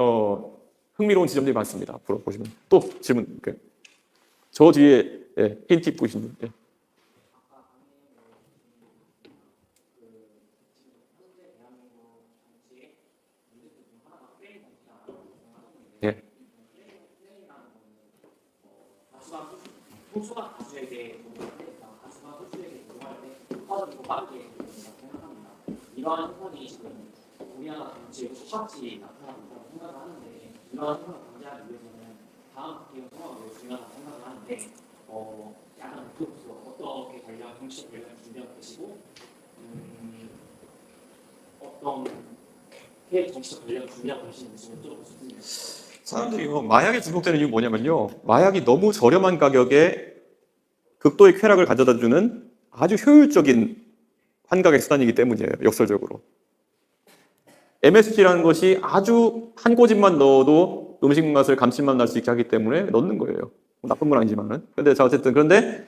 흥미로운 지점들이 많습니다. 앞으로 보시면. 또 질문, 저 뒤에, 예, 힌트 보시면, 예. 예. 소수가 가수에게 가수가 소수에게 동할 때 화를 더 빠르게 생각합니다. 이러한 현상이 지금 우리나라 정치의 속박지 나타난다고 생각을 하는데 이러한 현상을 방지하기 위해서는 다음 국회의원 선거가 매우 중요하다고 생각을 하는데 약간 그것으로 어떻게 관련 정치적 관련 준비하고 계시고 어떻게 정치적 관련 준비하고 계시는지 좀 여쭤보고 싶습니다. 사람들이 마약에 중독되는 이유가 뭐냐면요. 마약이 너무 저렴한 가격에 극도의 쾌락을 가져다 주는 아주 효율적인 환각의 수단이기 때문이에요. 역설적으로. MSG라는 것이 아주 한 꼬집만 넣어도 음식 맛을 감칠맛 날 수 있게 하기 때문에 넣는 거예요. 나쁜 건 아니지만은. 근데 자, 어쨌든. 그런데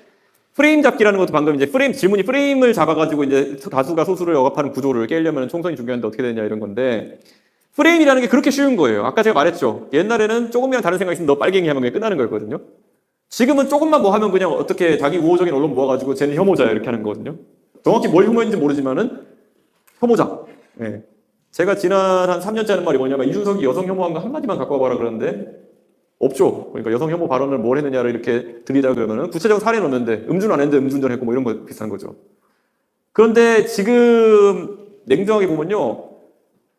프레임 잡기라는 것도 방금 이제 질문이 프레임을 잡아가지고 이제 다수가 소수를 억압하는 구조를 깨려면 총선이 중요한데 어떻게 되냐 이런 건데 프레임이라는 게 그렇게 쉬운 거예요. 아까 제가 말했죠. 옛날에는 조금이랑 다른 생각이 있으면 너 빨갱이 하면 그냥 끝나는 거였거든요. 지금은 조금만 뭐 하면 그냥 어떻게 자기 우호적인 언론 모아가지고 쟤는 혐오자야 이렇게 하는 거거든요. 정확히 뭘 혐오했는지 모르지만은 혐오자. 예. 제가 지난 한 3년째 하는 말이 뭐냐면 이준석이 여성 혐오한 거 한마디만 갖고 와봐라 그러는데 없죠. 그러니까 여성 혐오 발언을 뭘 했느냐를 이렇게 드리자 그러면은 구체적인 사례는 없는데 음주는 안 했는데 음주운전 했고 뭐 이런 거 비슷한 거죠. 그런데 지금 냉정하게 보면요.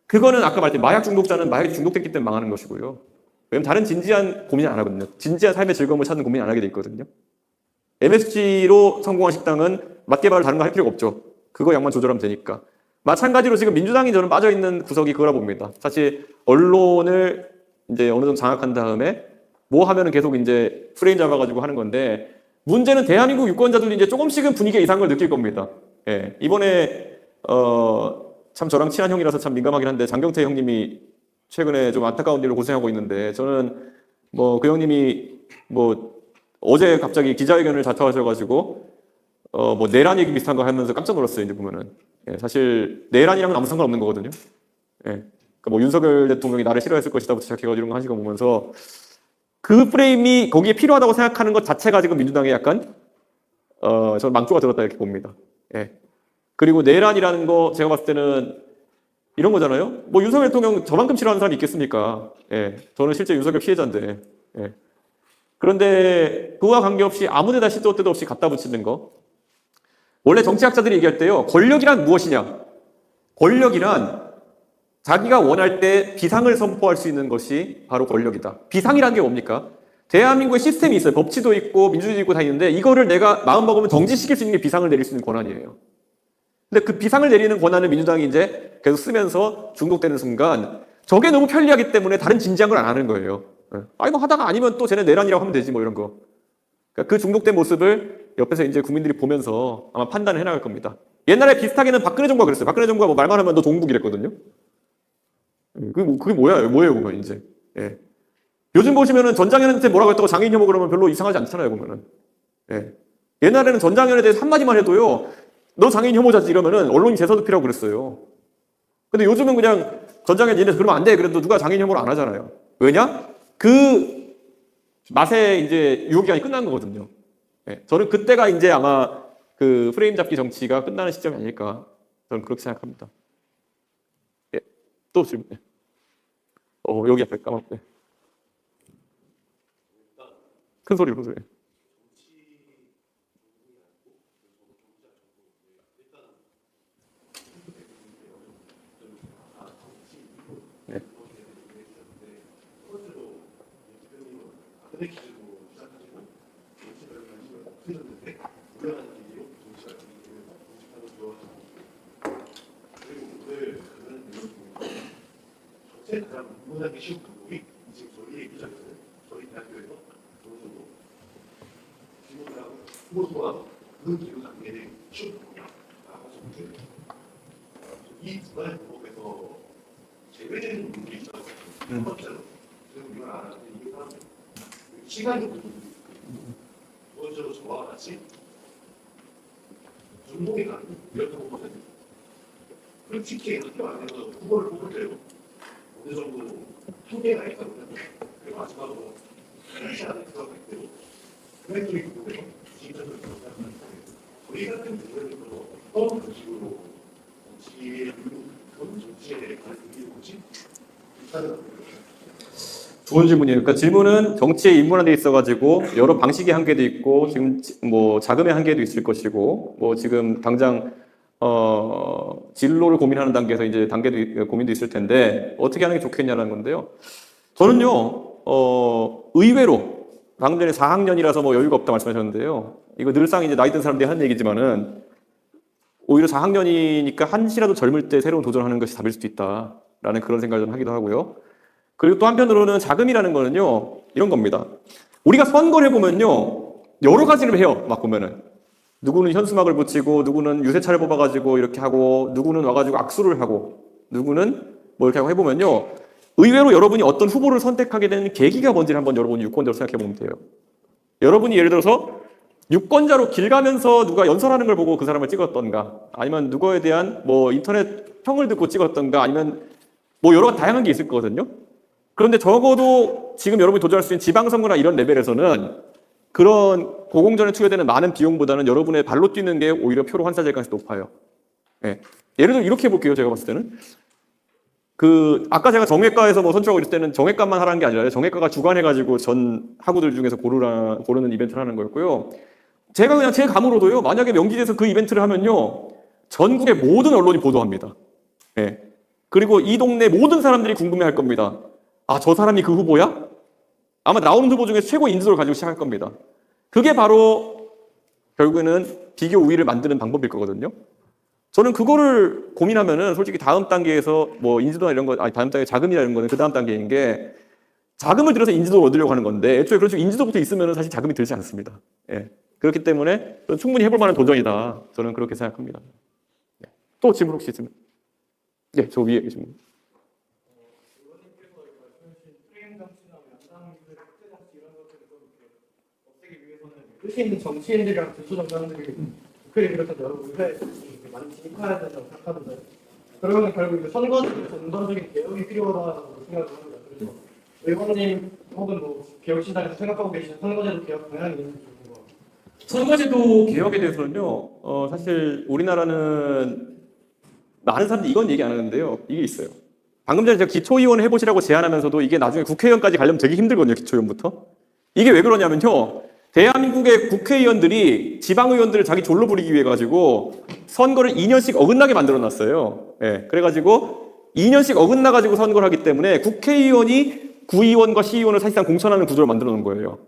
그거는 아까 말했듯이 마약 중독자는 마약에 중독됐기 때문에 망하는 것이고요. 왜냐면 다른 진지한 고민 안 하거든요. 진지한 삶의 즐거움을 찾는 고민 안 하게 돼 있거든요. MSG로 성공한 식당은 맛개발을 다른 거 할 필요가 없죠. 그거 양만 조절하면 되니까. 마찬가지로 지금 민주당이 저는 빠져있는 구석이 그거라 봅니다. 사실 언론을 이제 어느 정도 장악한 다음에 뭐 하면은 계속 이제 프레임 잡아가지고 하는 건데 문제는 대한민국 유권자들이 이제 조금씩은 분위기에 이상한 걸 느낄 겁니다. 예. 이번에 참 저랑 친한 형이라서 참 민감하긴 한데 장경태 형님이 최근에 좀 안타까운 일로 고생하고 있는데 저는 뭐 그 형님이 뭐 어제 갑자기 기자회견을 자처하셔가지고 뭐 내란 얘기 비슷한 거 하면서 깜짝 놀랐어요. 이제 보면은 사실 내란이랑은 아무 상관없는 거거든요. 그러니까 뭐 윤석열 대통령이 나를 싫어했을 것이다부터 시작해가지고 이런 거 하시고 보면서 그 프레임이 거기에 필요하다고 생각하는 것 자체가 지금 민주당에 약간 저는 망조가 들었다 이렇게 봅니다. 그리고 내란이라는 거 제가 봤을 때는 이런 거잖아요. 뭐 윤석열 대통령 저만큼 싫어하는 사람이 있겠습니까? 저는 실제 윤석열 피해자인데. 그런데 그와 관계없이 아무데나 시도 때도 없이 갖다 붙이는 거. 원래 정치학자들이 얘기할 때요. 권력이란 무엇이냐? 권력이란 자기가 원할 때 비상을 선포할 수 있는 것이 바로 권력이다. 비상이라는 게 뭡니까? 대한민국의 시스템이 있어요. 법치도 있고 민주주의 있고 다 있는데 이거를 내가 마음먹으면 정지시킬 수 있는 게 비상을 내릴 수 있는 권한이에요. 근데 그 비상을 내리는 권한을 민주당이 이제 계속 쓰면서 중독되는 순간 저게 너무 편리하기 때문에 다른 진지한 걸 안 하는 거예요. 아니 뭐 하다가 아니면 또 쟤네 내란이라고 하면 되지 뭐 이런 거. 그러니까 그 중독된 모습을 옆에서 이제 국민들이 보면서 아마 판단을 해나갈 겁니다. 옛날에 비슷하게는 박근혜 정부가 그랬어요. 박근혜 정부가 뭐 말만 하면 너 종북 이랬거든요. 그게 뭐예요 보면 이제. 요즘 보시면은 전장현한테 뭐라고 했다고 장애인 혐오 그러면 별로 이상하지 않잖아요 보면은. 예. 옛날에는 전장현에 대해서 한마디만 해도요, 너 장애인 혐오자지 이러면은 언론이 재서듭히라고 그랬어요. 근데 요즘은 그냥 전장현 얘네 그러면 안 돼. 그래도 누가 장애인 혐오를 안 하잖아요. 왜냐? 그 맛에 이제 유효기간이 끝난 거거든요. 예. 저는 그때가 이제 아마 그 프레임 잡기 정치가 끝나는 시점이 아닐까. 저는 그렇게 생각합니다. 예. 또 질문. 예. 여기 앞에 까맣게. 큰 소리로, 큰 소리. 네. 가장 구분하기 쉬운 방법이 지금 저희 얘기잖아요. 저희 대학교에서 어느 정도 지원을 하고 후보소와 그 기후 단계를 쉬운 방법이라고 하셨는데 이 두 가지 방법에서 제외되는 부분이 있다고 첫 번째로 지금 이걸 안 하는데 이게 사람 시간이 부분이 두 번째로 저와 같이 중동에 가는 이렇다고 보거든요. 그리고 특히 학교 안에서 후보를 뽑을 때요. 어느 정도 한계가 있다고 생각해요. 그리고 마지막으로 하지 않을 수가 있대요. 그래픽 부분에서 진짜로 생각하는데 저희 같은 경우에는 어떤 방식으로 정치의 그런 정치에 대해 관심이 뭐지? 좋은 질문이에요. 그러니까 질문은 정치에 입문화돼 있어가지고 여러 방식의 한계도 있고 지금 뭐 자금의 한계도 있을 것이고 뭐 지금 당장 진로를 고민하는 단계에서 이제 고민도 있을 텐데 어떻게 하는 게 좋겠냐는 건데요. 저는요 의외로 방금 전에 4학년이라서 뭐 여유가 없다 말씀하셨는데요. 이거 늘상 이제 나이 든 사람들이 하는 얘기지만은 오히려 4학년이니까 한시라도 젊을 때 새로운 도전하는 것이 답일 수도 있다라는 그런 생각을 좀 하기도 하고요. 그리고 또 한편으로는 자금이라는 거는요 이런 겁니다. 우리가 선거를 해보면요 여러 가지를 해요. 막 보면은 누구는 현수막을 붙이고 누구는 유세차를 뽑아가지고 이렇게 하고 누구는 와가지고 악수를 하고 누구는 뭐 이렇게 하고 해보면요 의외로 여러분이 어떤 후보를 선택하게 되는 계기가 뭔지를 한번 여러분이 유권자로 생각해 보면 돼요. 여러분이 예를 들어서 유권자로 길 가면서 누가 연설하는 걸 보고 그 사람을 찍었던가 아니면 누구에 대한 뭐 인터넷 평을 듣고 찍었던가 아니면 뭐 여러 다양한 게 있을 거거든요. 그런데 적어도 지금 여러분이 도전할 수 있는 지방선거나 이런 레벨에서는 그런 고공전에 투여되는 많은 비용보다는 여러분의 발로 뛰는 게 오히려 표로 환산될 가능성이 높아요. 예. 예를 들어 이렇게 해볼게요. 제가 봤을 때는 아까 제가 정외과에서 뭐 선출하고 이럴 때는 정외과만 하라는 게 아니라 정외과가 주관해가지고 전 학우들 중에서 고르는 이벤트를 하는 거였고요. 제가 그냥 제 감으로도요. 만약에 명기대에서 그 이벤트를 하면요. 전국의 모든 언론이 보도합니다. 예. 그리고 이 동네 모든 사람들이 궁금해할 겁니다. 아, 저 사람이 그 후보야? 아마 나오는 후보 중에 최고 인지도를 가지고 시작할 겁니다. 그게 바로 결국에는 비교 우위를 만드는 방법일 거거든요. 저는 그거를 고민하면은 솔직히 다음 단계에서 뭐 인지도나 이런 거, 다음 단계 자금이나 이런 거는 그 다음 단계인 게 자금을 들여서 인지도를 얻으려고 하는 건데 애초에 그런 식으로 인지도부터 있으면은 사실 자금이 들지 않습니다. 예. 그렇기 때문에 충분히 해볼 만한 도전이다. 저는 그렇게 생각합니다. 네. 또 질문 혹시 있으면? 네, 저 위에 계신 분. 뜻이 있는 정치인들이랑 교수정당들이 국회를 비롯해서 여러 의회에 많이 진입해야 된다고 생각하는데 그러면 결국 이제 선거제도에서 근본적인 개혁이 필요하다고 생각을 합니다. 그래서 의원님 혹은 뭐 개혁신당에서 생각하고 계시는 선거제도 개혁 방향이 있는지 궁금합니다. 선거제도 개혁에 대해서는요, 사실 우리나라는 많은 사람들이 이건 얘기 안 하는데요. 이게 있어요. 방금 전에 제가 기초의원 해보시라고 제안하면서도 이게 나중에 국회의원까지 가려면 되게 힘들거든요. 기초의원부터. 이게 왜 그러냐면요. 대한민국의 국회의원들이 지방의원들을 자기 졸로 부리기 위해 가지고 선거를 2년씩 어긋나게 만들어놨어요. 예, 그래가지고 2년씩 어긋나가지고 선거를 하기 때문에 국회의원이 구의원과 시의원을 사실상 공천하는 구조를 만들어 놓은 거예요.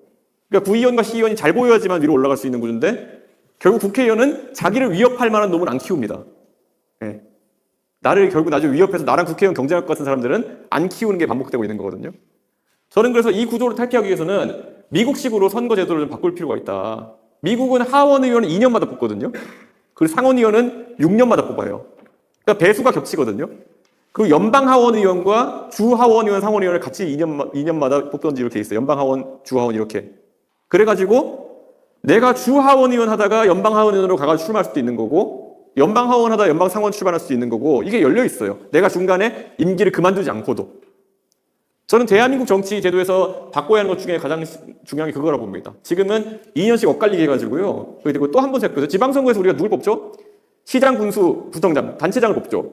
그러니까 구의원과 시의원이 잘 보여야지만 위로 올라갈 수 있는 구조인데 결국 국회의원은 자기를 위협할 만한 놈을 안 키웁니다. 예. 나를 결국 나중에 위협해서 나랑 국회의원 경쟁할 것 같은 사람들은 안 키우는 게 반복되고 있는 거거든요. 저는 그래서 이 구조를 탈피하기 위해서는 미국식으로 선거 제도를 좀 바꿀 필요가 있다. 미국은 하원 의원은 2년마다 뽑거든요. 그리고 상원 의원은 6년마다 뽑아요. 그러니까 배수가 겹치거든요. 그리고 연방 하원 의원과 주 하원 의원, 상원 의원을 같이 2년마다 뽑던지 이렇게 있어요. 연방 하원, 주 하원 이렇게. 그래가지고 내가 주 하원 의원 하다가 연방 하원 의원으로 가가지고 출마할 수도 있는 거고, 연방 하원 하다가 연방 상원 출마할 수도 있는 거고, 이게 열려 있어요. 내가 중간에 임기를 그만두지 않고도. 저는 대한민국 정치 제도에서 바꿔야 하는 것 중에 가장 중요한 게 그거라고 봅니다. 지금은 2년씩 엇갈리게 해가지고요. 그리고 또 한 번 생각해서 지방선거에서 우리가 누굴 뽑죠? 시장, 군수, 구청장, 단체장을 뽑죠.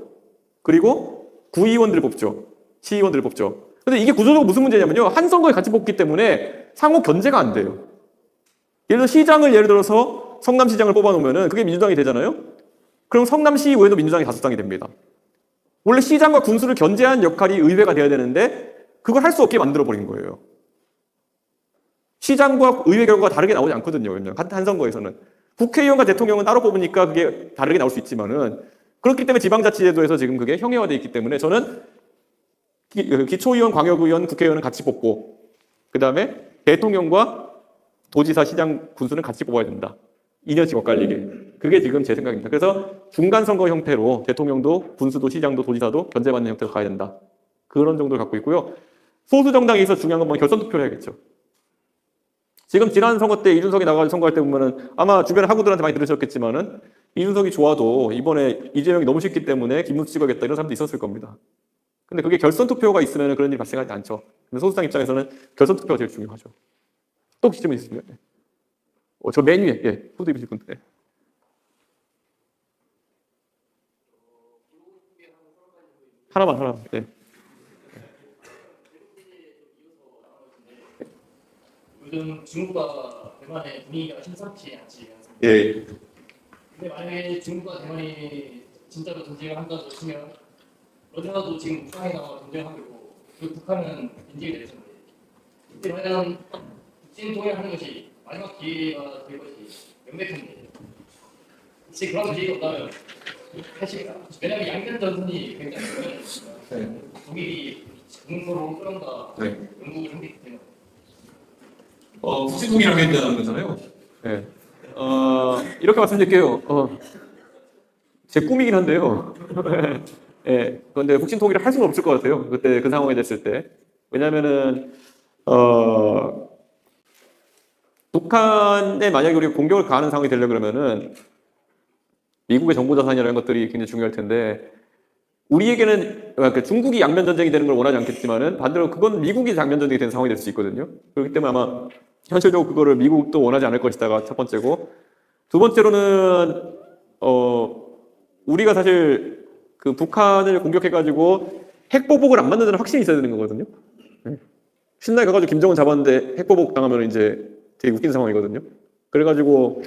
그리고 구의원들을 뽑죠. 시의원들을 뽑죠. 근데 이게 구조적으로 무슨 문제냐면요. 한 선거에 같이 뽑기 때문에 상호 견제가 안 돼요. 예를 들어 시장을 예를 들어서 성남시장을 뽑아놓으면은 그게 민주당이 되잖아요. 그럼 성남시 의회도 민주당이 다수당이 됩니다. 원래 시장과 군수를 견제하는 역할이 의회가 돼야 되는데 그걸 할 수 없게 만들어버린 거예요. 시장과 의회 결과가 다르게 나오지 않거든요. 한 선거에서는. 국회의원과 대통령은 따로 뽑으니까 그게 다르게 나올 수 있지만은 그렇기 때문에 지방자치제도에서 지금 그게 형해화되어 있기 때문에 저는 기초의원, 광역의원, 국회의원은 같이 뽑고 그 다음에 대통령과 도지사, 시장, 군수는 같이 뽑아야 된다. 2년씩 엇갈리게. 그게 지금 제 생각입니다. 그래서 중간선거 형태로 대통령도 군수도 시장도 도지사도 견제받는 형태로 가야 된다. 그런 정도를 갖고 있고요. 소수 정당에 있어서 중요한 건 뭐 결선 투표를 해야겠죠. 지금 지난 선거 때 이준석이 나가서 선거할 때 보면은 아마 주변에 학우들한테 많이 들으셨겠지만은 이준석이 좋아도 이번에 이재명이 너무 쉽기 때문에 김문수 찍어야겠다 이런 사람도 있었을 겁니다. 근데 그게 결선 투표가 있으면 그런 일이 발생하지 않죠. 근데 소수당 입장에서는 결선 투표가 제일 중요하죠. 또 혹시 질문 있으면 저 맨 위에 후드 입으실 분들. 하나만. 네. 요즘 중국과 대만의 분위기가 심상치 않지 않습니까? 예. 근데 만약에 중국과 대만이 진짜로 전쟁을 한다고 치면 어디서도 지금 북한이나 전쟁하고 그 북한은 인질이 되잖아요. 이때 과연 북진 통일하는 것이 마지막 기회가 될 것이 명백한데 혹시 그런 기회가 없다면 사실 왜냐하면 양면 전선이 굉장히 중요하니까 독일이 중국으로 끌어온다 영국을 상대했기 때문에 북진통일하게 된다는 거잖아요. 네. 이렇게 말씀드릴게요. 제 꿈이긴 한데요. 예. 그런데 북진통일을 할 수는 없을 것 같아요. 그때 그 상황이 됐을 때. 왜냐면은, 북한에 만약에 우리가 공격을 가하는 상황이 되려고 그러면은 미국의 정보자산이라는 것들이 굉장히 중요할 텐데 우리에게는 그러니까 중국이 양면전쟁이 되는 걸 원하지 않겠지만은 반대로 그건 미국이 양면전쟁이 되는 상황이 될 수 있거든요. 그렇기 때문에 아마 현실적으로 그거를 미국도 원하지 않을 것이다가 첫 번째고 두 번째로는 우리가 사실 그 북한을 공격해가지고 핵보복을 안 만든다는 확신이 있어야 되는 거거든요. 신나게 가가지고 김정은 잡았는데 핵보복 당하면 이제 되게 웃긴 상황이거든요. 그래가지고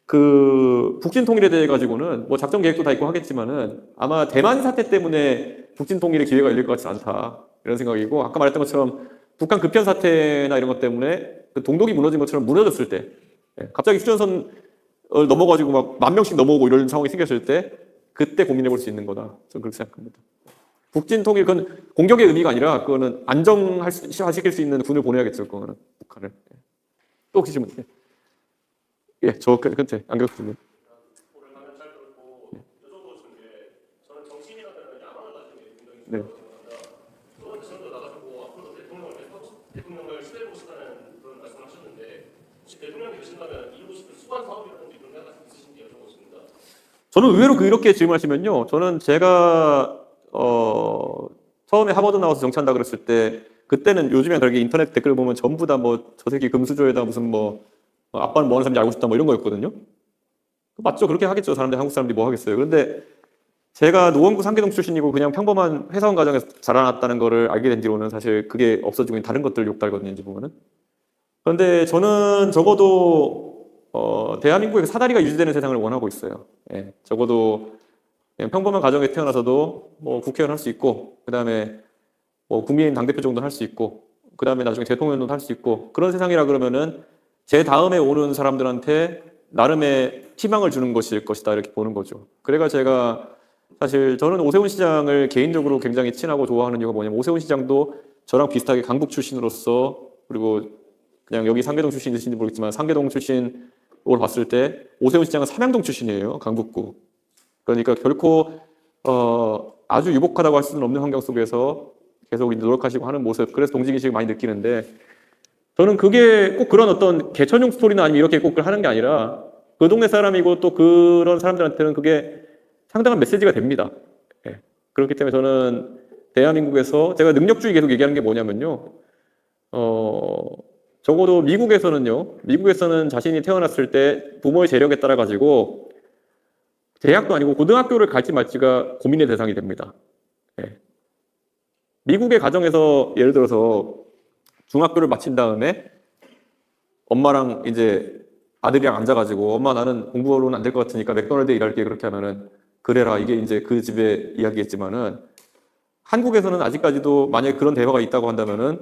그 북진 통일에 대해 가지고는 뭐 작전 계획도 다 있고 하겠지만은 아마 대만 사태 때문에 북진 통일의 기회가 열릴 것 같지 않다 이런 생각이고 아까 말했던 것처럼 북한 급변 사태나 이런 것 때문에 그 동독이 무너진 것처럼 무너졌을 때 갑자기 휴전선을 넘어가지고 막 10,000명씩 넘어오고 이런 상황이 생겼을 때 그때 고민해 볼 수 있는 거다 저는 그렇게 생각합니다. 북진 통일 그건 공격의 의미가 아니라 그거는 안정시킬 수 있는 군을 보내야겠죠. 그거는 북한을. 또 혹시 질문? 예, 저 근처에 안경 질문. 네. 대통령을 시대로 보시다는 그런 말씀하셨는데 혹시 대통령이 되신다면 이루고 싶은 수반 사업이라든지 그런 생각 있으신지 여쭤보겠습니다. 저는 의외로 그렇게 질문하시면요. 저는 제가 처음에 하버드 나와서 정치한다 그랬을 때 그때는 요즘에 다르게 인터넷 댓글 보면 전부 다 뭐 저 새끼 금수저에다 무슨 뭐 아빠는 뭐 하는 사람인지 알고 싶다 뭐 이런 거였거든요. 맞죠? 그렇게 하겠죠. 사람들 한국 사람들이 뭐 하겠어요. 그런데 제가 노원구 상계동 출신이고 그냥 평범한 회사원 가정에서 자라났다는 거를 알게 된 뒤로는 사실 그게 없어지고 다른 것들 욕달거든요. 이제 보면은. 그런데 저는 적어도 대한민국의 사다리가 유지되는 세상을 원하고 있어요. 예, 적어도 그냥 평범한 가정에 태어나서도 뭐 국회의원 할 수 있고 그 다음에 뭐 국민의힘 당대표 정도는 할 수 있고 그 다음에 나중에 대통령도 할 수 있고 그런 세상이라 그러면은 제 다음에 오는 사람들한테 나름의 희망을 주는 것일 것이다 이렇게 보는 거죠. 그래가 제가 사실 저는 오세훈 시장을 개인적으로 굉장히 친하고 좋아하는 이유가 뭐냐면 오세훈 시장도 저랑 비슷하게 강북 출신으로서 그리고 그냥 여기 상계동 출신이신지 모르겠지만 상계동 출신으로 봤을 때 오세훈 시장은 삼양동 출신이에요. 강북구. 그러니까 결코 아주 유복하다고 할 수는 없는 환경 속에서 계속 노력하시고 하는 모습 그래서 동지의식을 많이 느끼는데 저는 그게 꼭 그런 어떤 개천용 스토리나 아니면 이렇게 꼭 하는 게 아니라 그 동네 사람이고 또 그런 사람들한테는 그게 상당한 메시지가 됩니다. 예. 그렇기 때문에 저는 대한민국에서 제가 능력주의 계속 얘기하는 게 뭐냐면요. 적어도 미국에서는 자신이 태어났을 때 부모의 재력에 따라 가지고 대학도 아니고 고등학교를 갈지 말지가 고민의 대상이 됩니다. 예. 미국의 가정에서 예를 들어서 중학교를 마친 다음에 엄마랑 이제 아들이랑 앉아가지고 엄마 나는 공부로는 안 될 것 같으니까 맥도날드에 일할게 그렇게 하면은 그래라 이게 이제 그 집의 이야기겠지만은 한국에서는 아직까지도 만약에 그런 대화가 있다고 한다면은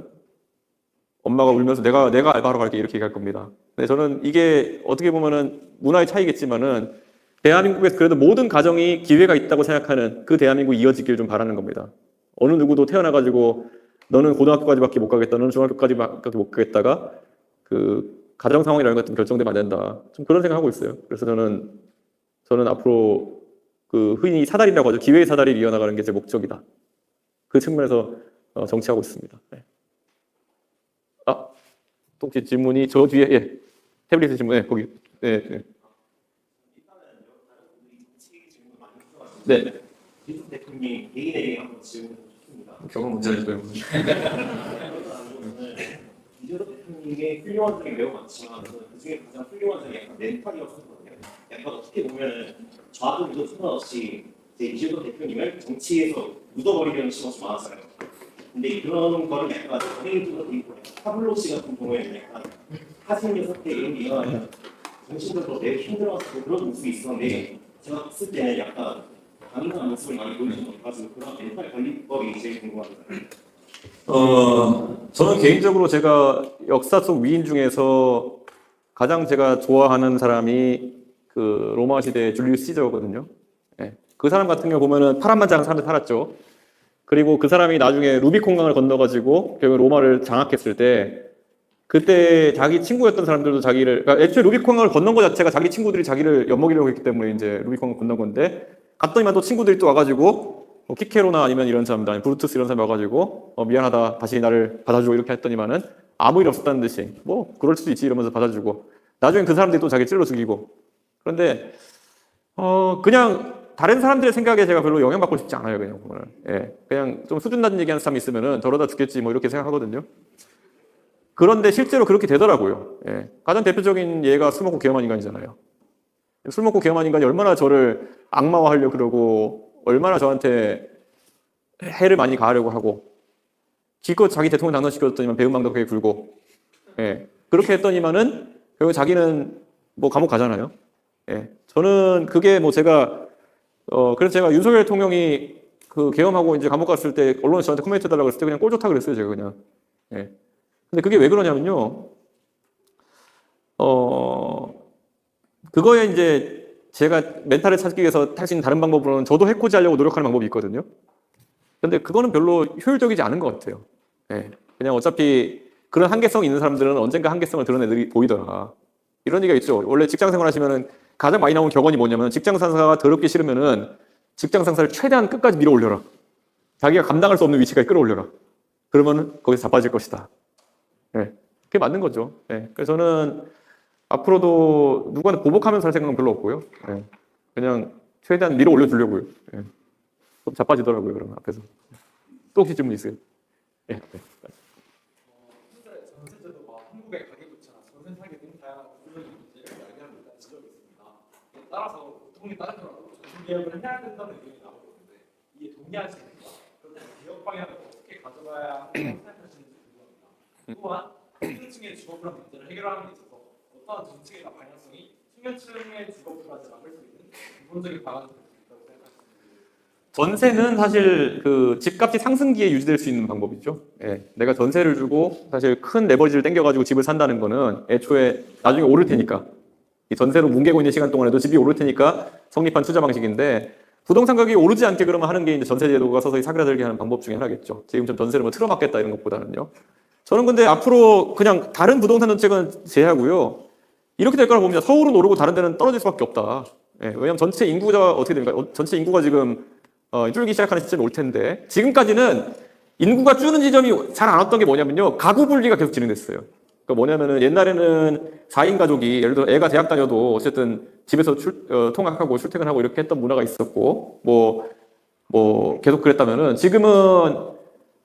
엄마가 울면서 내가 알바하러 갈게 이렇게 얘기할 겁니다. 근데 저는 이게 어떻게 보면은 문화의 차이겠지만은 대한민국에서 그래도 모든 가정이 기회가 있다고 생각하는 그 대한민국이 이어지길 좀 바라는 겁니다. 어느 누구도 태어나가지고 너는 고등학교까지밖에 못 가겠다, 너는 중학교까지밖에 못 가겠다가 그 가정 상황이라는 것 좀 결정되면 안 된다. 좀 그런 생각하고 있어요. 그래서 저는 앞으로 그 흔히 사다리라고 하죠. 기회의 사다리를 이어나가는 게 제 목적이다. 그 측면에서 정치하고 있습니다. 네. 또 혹시 질문이 저 뒤에 예. 태블릿 질문 거기 네. 네. 이준석 대표님 개인에게 한번 질문을 줬습니다. 결혼 문제였어요. 이준석 대표님의 훌륭한 점이 매우 많지만 저는 그중에 가장 훌륭한 점이 약간 멘탈이라고 생각하거든요. 약간 어떻게 보면 좌도 상관없이 이제 이준석 대표님을 정치에서 묻어버리려는 시도가 좀 많았어요. 근데 그런 거를 약간 개인적으로 있고 타블로 씨 같은 경우에는 약간 하신 녀석 때 이런 게 정신적으로 매우 힘들어서 그런 모습이 있었는데 제가 봤을 때는 약간 강인한 모습을 많이 보여주는 것 같아서 그런 멘탈 관리법이 제일 궁금합니다. 저는 개인적으로 제가 역사 속 위인 중에서 가장 제가 좋아하는 사람이 그 로마 시대 줄리우스 시저거든요. 예. 그 사람 같은 경우 보면은 파란만장한 사람들 살았죠. 그리고 그 사람이 나중에 루비콘강을 건너가지고 결국 로마를 장악했을 때 그때 자기 친구였던 사람들도 자기를 그러니까 애초에 루비콘강을 건넌 것 자체가 자기 친구들이 자기를 엿먹이려고 했기 때문에 이제 루비콘강을 건넌 건데 갔더니만 또 친구들이 또 와가지고 뭐 키케로나 아니면 이런 사람들 아니면 브루투스 이런 사람이 와가지고 미안하다 다시 나를 받아주고 이렇게 했더니만은 아무 일 없었다는 듯이 뭐 그럴 수도 있지 이러면서 받아주고 나중엔 그 사람들이 또 자기 찔러 죽이고 그런데 그냥 다른 사람들의 생각에 제가 별로 영향받고 싶지 않아요. 그냥 보면은 그냥 좀 수준 낮은 얘기하는 사람이 있으면은 저러다 죽겠지 뭐 이렇게 생각하거든요. 그런데 실제로 그렇게 되더라고요. 가장 대표적인 예가 술 먹고 개엄한 인간이잖아요. 술 먹고 개엄한 인간이 얼마나 저를 악마화하려고 그러고 얼마나 저한테 해를 많이 가하려고 하고 기껏 자기 대통령 당선시켰더니만 배은망덕하게 굴고 그렇게 했더니만은 결국 자기는 뭐 감옥 가잖아요. 저는 그게 뭐 제가 그래서 제가 윤석열 대통령이 그 계엄하고 이제 감옥 갔을 때 언론에서 저한테 코멘트 해달라고 했을 때 그냥 꼴 좋다 그랬어요, 제가 그냥. 근데 그게 왜 그러냐면요. 그거에 이제 제가 멘탈을 찾기 위해서 탈 수 있는 다른 방법으로는 저도 해코지 하려고 노력하는 방법이 있거든요. 근데 그거는 별로 효율적이지 않은 것 같아요. 그냥 어차피 그런 한계성이 있는 사람들은 언젠가 한계성을 드러낸 애들이 보이더라. 이런 얘기가 있죠. 원래 직장 생활 하시면은 가장 많이 나오는 격언이 뭐냐면 직장 상사가 더럽게 싫으면은 직장 상사를 최대한 끝까지 밀어 올려라. 자기가 감당할 수 없는 위치까지 끌어올려라. 그러면은 거기서 자빠질 것이다. 그게 맞는 거죠. 그래서 저는 앞으로도 누구한테 보복하면서 할 생각은 별로 없고요. 그냥 최대한 밀어 올려주려고요. 좀 자빠지더라고요. 그러면 앞에서. 또 혹시 질문 있어요? 전세제도 한국의 가계부채나 전세 사기 등 다양한 구조적인 문제를 야기하는 일단 지적이 있습니다. 따라서 보통에 따르더라도 전세 개혁을 해야 된다는 의견이 나오고 있는데 이에 동의하시는가? 그리고 개혁 방향을 어떻게 가져가야 하는지 생각하시는지 궁금합니다. 또한 중층의 주거 불안 문제를 해결하는 데 있어서 어떠한 정책이나 방향성이 청년층의 주거 불안을 막을 수 있는 기본적인 방안을 있다고 생각하시는지. 전세는 사실 그 집값이 상승기에 유지될 수 있는 방법이죠. 내가 전세를 주고 사실 큰 레버리지를 당겨가지고 집을 산다는 거는 애초에 나중에 오를 테니까 이 전세로 뭉개고 있는 시간 동안에도 집이 오를 테니까 성립한 투자 방식인데 부동산 가격이 오르지 않게 그러면 하는 게 이제 전세제도가 서서히 사그라들게 하는 방법 중에 하나겠죠. 지금처럼 전세를 뭐 틀어막겠다 이런 것보다는요. 저는 근데 앞으로 그냥 다른 부동산 정책은 제외하고요. 이렇게 될 거라고 봅니다. 서울은 오르고 다른 데는 떨어질 수밖에 없다. 왜냐하면 전체 인구가 어떻게 됩니까? 전체 인구가 지금 줄기 시작하는 시점이 올 텐데 지금까지는 인구가 줄는 지점이 잘 안 왔던 게 뭐냐면요. 가구 분리가 계속 진행됐어요. 그러니까 뭐냐면은 옛날에는 4인 가족이 예를 들어 애가 대학 다녀도 어쨌든 집에서 통학하고 출퇴근하고 이렇게 했던 문화가 있었고 뭐 계속 그랬다면은 지금은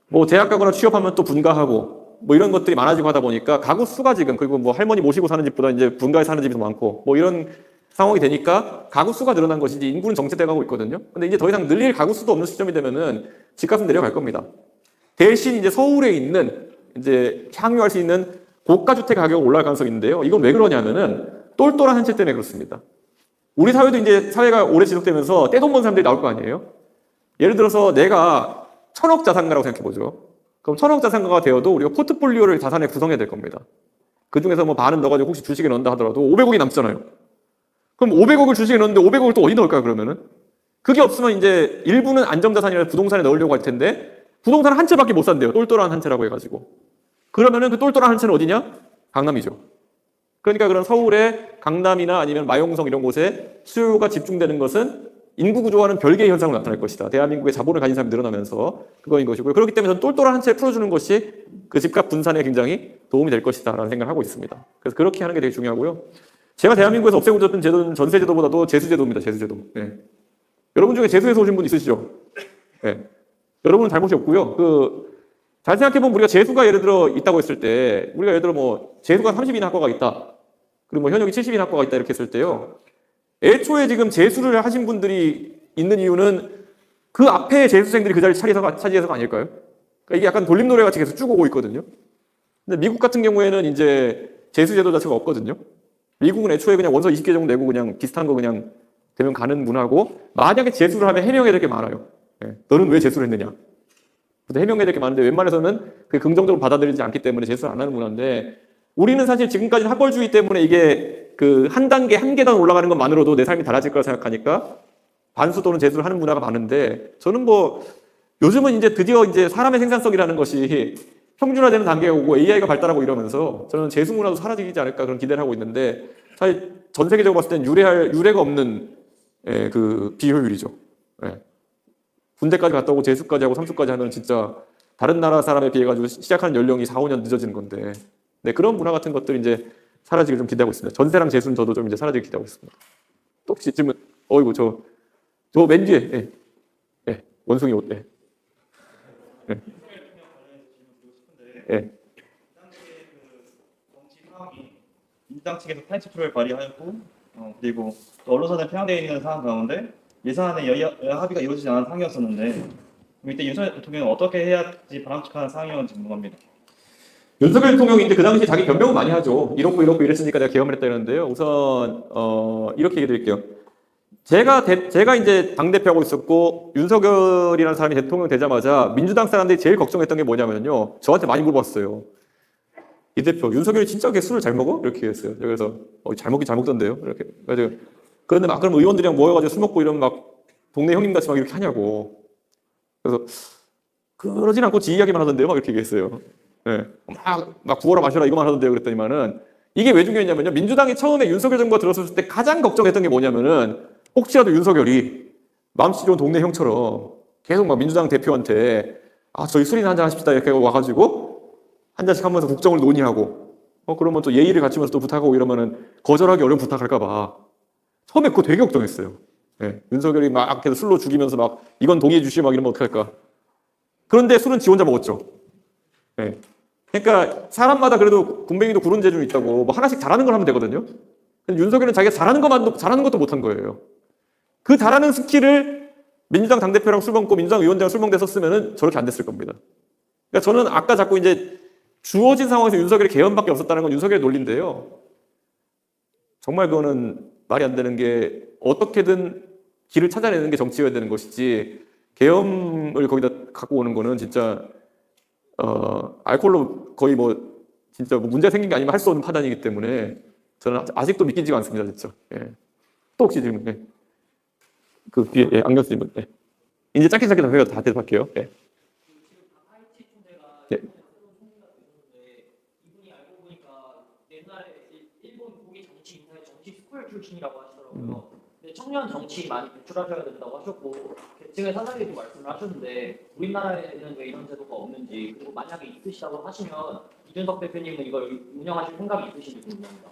뭐 대학 가거나 취업하면 또 분가하고 뭐 이런 것들이 많아지고 하다 보니까 가구 수가 지금 그리고 뭐 할머니 모시고 사는 집보다 이제 분가해 사는 집이 더 많고 뭐 이런 상황이 되니까 가구 수가 늘어난 것이지 인구는 정체돼 가고 있거든요. 근데 이제 더 이상 늘릴 가구 수도 없는 시점이 되면은 집값은 내려갈 겁니다. 대신 이제 서울에 있는 이제 향유할 수 있는 고가 주택 가격이 올라갈 가능성이 있는데요. 이건 왜 그러냐면은 똘똘한 한 채 때문에 그렇습니다. 우리 사회도 이제 사회가 오래 지속되면서 떼돈 번 사람들이 나올 거 아니에요. 예를 들어서 내가 1,000억 자산가라고 생각해 보죠. 그럼 1,000억 자산가가 되어도 우리가 포트폴리오를 자산에 구성해야 될 겁니다. 그 중에서 뭐 반은 넣어가지고 혹시 주식에 넣는다 하더라도 500억이 남잖아요. 그럼 500억을 주식에 넣는데 500억을 또 어디 넣을까요, 그러면은? 그게 없으면 이제 일부는 안정자산이라 부동산에 넣으려고 할 텐데 부동산은 한 채밖에 못 산대요. 똘똘한 한 채라고 해가지고. 그러면은 그 똘똘한 한 채는 어디냐? 강남이죠. 그러니까 그런 서울의 강남이나 아니면 마용성 이런 곳에 수요가 집중되는 것은 인구 구조와는 별개의 현상으로 나타날 것이다. 대한민국의 자본을 가진 사람이 늘어나면서 그거인 것이고요. 그렇기 때문에 저는 똘똘한 한 채를 풀어주는 것이 그 집값 분산에 굉장히 도움이 될 것이다 라는 생각을 하고 있습니다. 그래서 그렇게 하는 게 되게 중요하고요. 제가 대한민국에서 없애고 있었던 제도는 전세제도보다도 재수제도입니다. 재수제도. 네. 여러분 중에 재수에서 오신 분 있으시죠? 네. 여러분은 잘못이 없고요. 잘 생각해보면 우리가 재수가 예를 들어 있다고 했을 때 우리가 예를 들어 뭐 재수가 30인 학과가 있다. 그리고 뭐 현역이 70인 학과가 있다 이렇게 했을 때요. 애초에 지금 재수를 하신 분들이 있는 이유는 그 앞에 재수생들이 그 자리를 차지해서가 아닐까요? 그러니까 이게 약간 돌림노래 같이 계속 쭉 오고 있거든요. 근데 미국 같은 경우에는 이제 재수제도 자체가 없거든요. 미국은 애초에 그냥 원서 20개 정도 내고 그냥 비슷한 거 그냥 되면 가는 문화고 만약에 재수를 하면 해명해야 될 게 많아요. 네. 너는 왜 재수를 했느냐? 해명해야 될 게 많은데 웬만해서는 그게 긍정적으로 받아들이지 않기 때문에 재수를 안 하는 문화인데 우리는 사실 지금까지는 학벌주의 때문에 이게 그 한 단계, 한 계단 올라가는 것만으로도 내 삶이 달라질 거라 생각하니까 반수 또는 재수를 하는 문화가 많은데 저는 뭐 요즘은 이제 드디어 이제 사람의 생산성이라는 것이 평준화되는 단계가 오고 AI가 발달하고 이러면서 저는 재수 문화도 사라지지 않을까 그런 기대를 하고 있는데 사실 전 세계적으로 봤을 땐 유례가 없는 그 비효율이죠. 예. 군대까지 갔다 오고 재수까지 하고 삼수까지 하면 진짜 다른 나라 사람에 비해 가지고 시작하는 연령이 4, 5년 늦어지는 건데 네, 그런 문화 같은 것들이 이제 사라지길 좀 기대하고 있습니다. 전세랑 재수는 저도 좀 이제 사라지길 기대하고 있습니다. 또 혹시 질문? 어이구 저 맨 뒤에 예. 예. 원숭이 옷 예. 예. 예. 정치 상황이 민주당 측에서 탄핵소추를 발의하였고 그리고 또 언론사는 편향되어 있는 상황 가운데 예산안에 여야 합의가 이루어지지 않은 상황이었었는데 이때 윤석열 대통령은 어떻게 해야지 바람직한 상황이었는지 궁금합니다. 윤석열 대통령이 이제 그 당시 자기 변명은 많이 하죠. 이렇고 이랬으니까 내가 계엄을 했다 이러는데요. 우선 이렇게 얘기 드릴게요. 제가 이제 당대표하고 있었고 윤석열이라는 사람이 대통령 되자마자 민주당 사람들이 제일 걱정했던 게 뭐냐면요. 저한테 많이 물어봤어요. 이 대표, 윤석열이 진짜 술을 잘 먹어? 이렇게 했어요. 그래서 잘 먹긴 잘 먹던데요. 이렇게. 그런데 막 그럼 의원들이랑 모여가지고 술 먹고 이러면 막 동네 형님 같이 막 이렇게 하냐고. 그래서 그러진 않고 지 이야기만 하던데요. 막 이렇게 얘기했어요. 네. 막 구워라 마셔라 이거만 하던데요. 그랬더니만은 이게 왜 중요했냐면요. 민주당이 처음에 윤석열 정부가 들어섰을 때 가장 걱정했던 게 뭐냐면은 혹시라도 윤석열이 마음씨 좋은 동네 형처럼 계속 막 민주당 대표한테 저희 술이나 한잔 하십시다 이렇게 와가지고 한 잔씩 하면서 국정을 논의하고 그러면 또 예의를 갖추면서 또 부탁하고 이러면은 거절하기 어려운 부탁할까봐 처음에 그거 되게 걱정했어요. 네. 윤석열이 막 계속 술로 죽이면서 막 이건 동의해 주시오 막 이러면 어떡할까. 그런데 술은 지 혼자 먹었죠. 네. 그러니까 사람마다 그래도 군뱅이도 구른 재주는 있다고 뭐 하나씩 잘하는 걸 하면 되거든요. 근데 윤석열은 자기가 잘하는 것도 못한 거예요. 그 잘하는 스킬을 민주당 당대표랑 술 먹고 민주당 위원장랑 술 먹는데 썼으면은 저렇게 안 됐을 겁니다. 그러니까 저는 아까 자꾸 이제 주어진 상황에서 윤석열의 개헌밖에 없었다는 건 윤석열의 논리인데요. 정말 그거는 말이 안 되는 게 어떻게든 길을 찾아내는 게 정치여야 되는 것이지 계엄을 거기다 갖고 오는 거는 진짜 알코올로 거의 뭐 진짜 뭐 문제 생긴 게 아니면 할 수 없는 판단이기 때문에 저는 아직도 믿기지가 않습니다, 진짜. 예. 또 혹시 질문? 예. 그 뒤에 예, 안경 질문. 예. 이제 짧게 다 대답할게요. 예. 예. 이분이 알고 보니까 옛날에 일본 고위 정치 인사의 정치 스쿨 출신이라고 하시더라고요. 근데 청년 정치 많이 배출하셔야 된다고 하셨고 계층의 사상에도 말씀을 하셨는데 우리나라에는 왜 이런 제도가 없는지 그리고 만약에 있으시다고 하시면 이준석 대표님은 이걸 운영하실 생각이 있으신지 궁금합니다.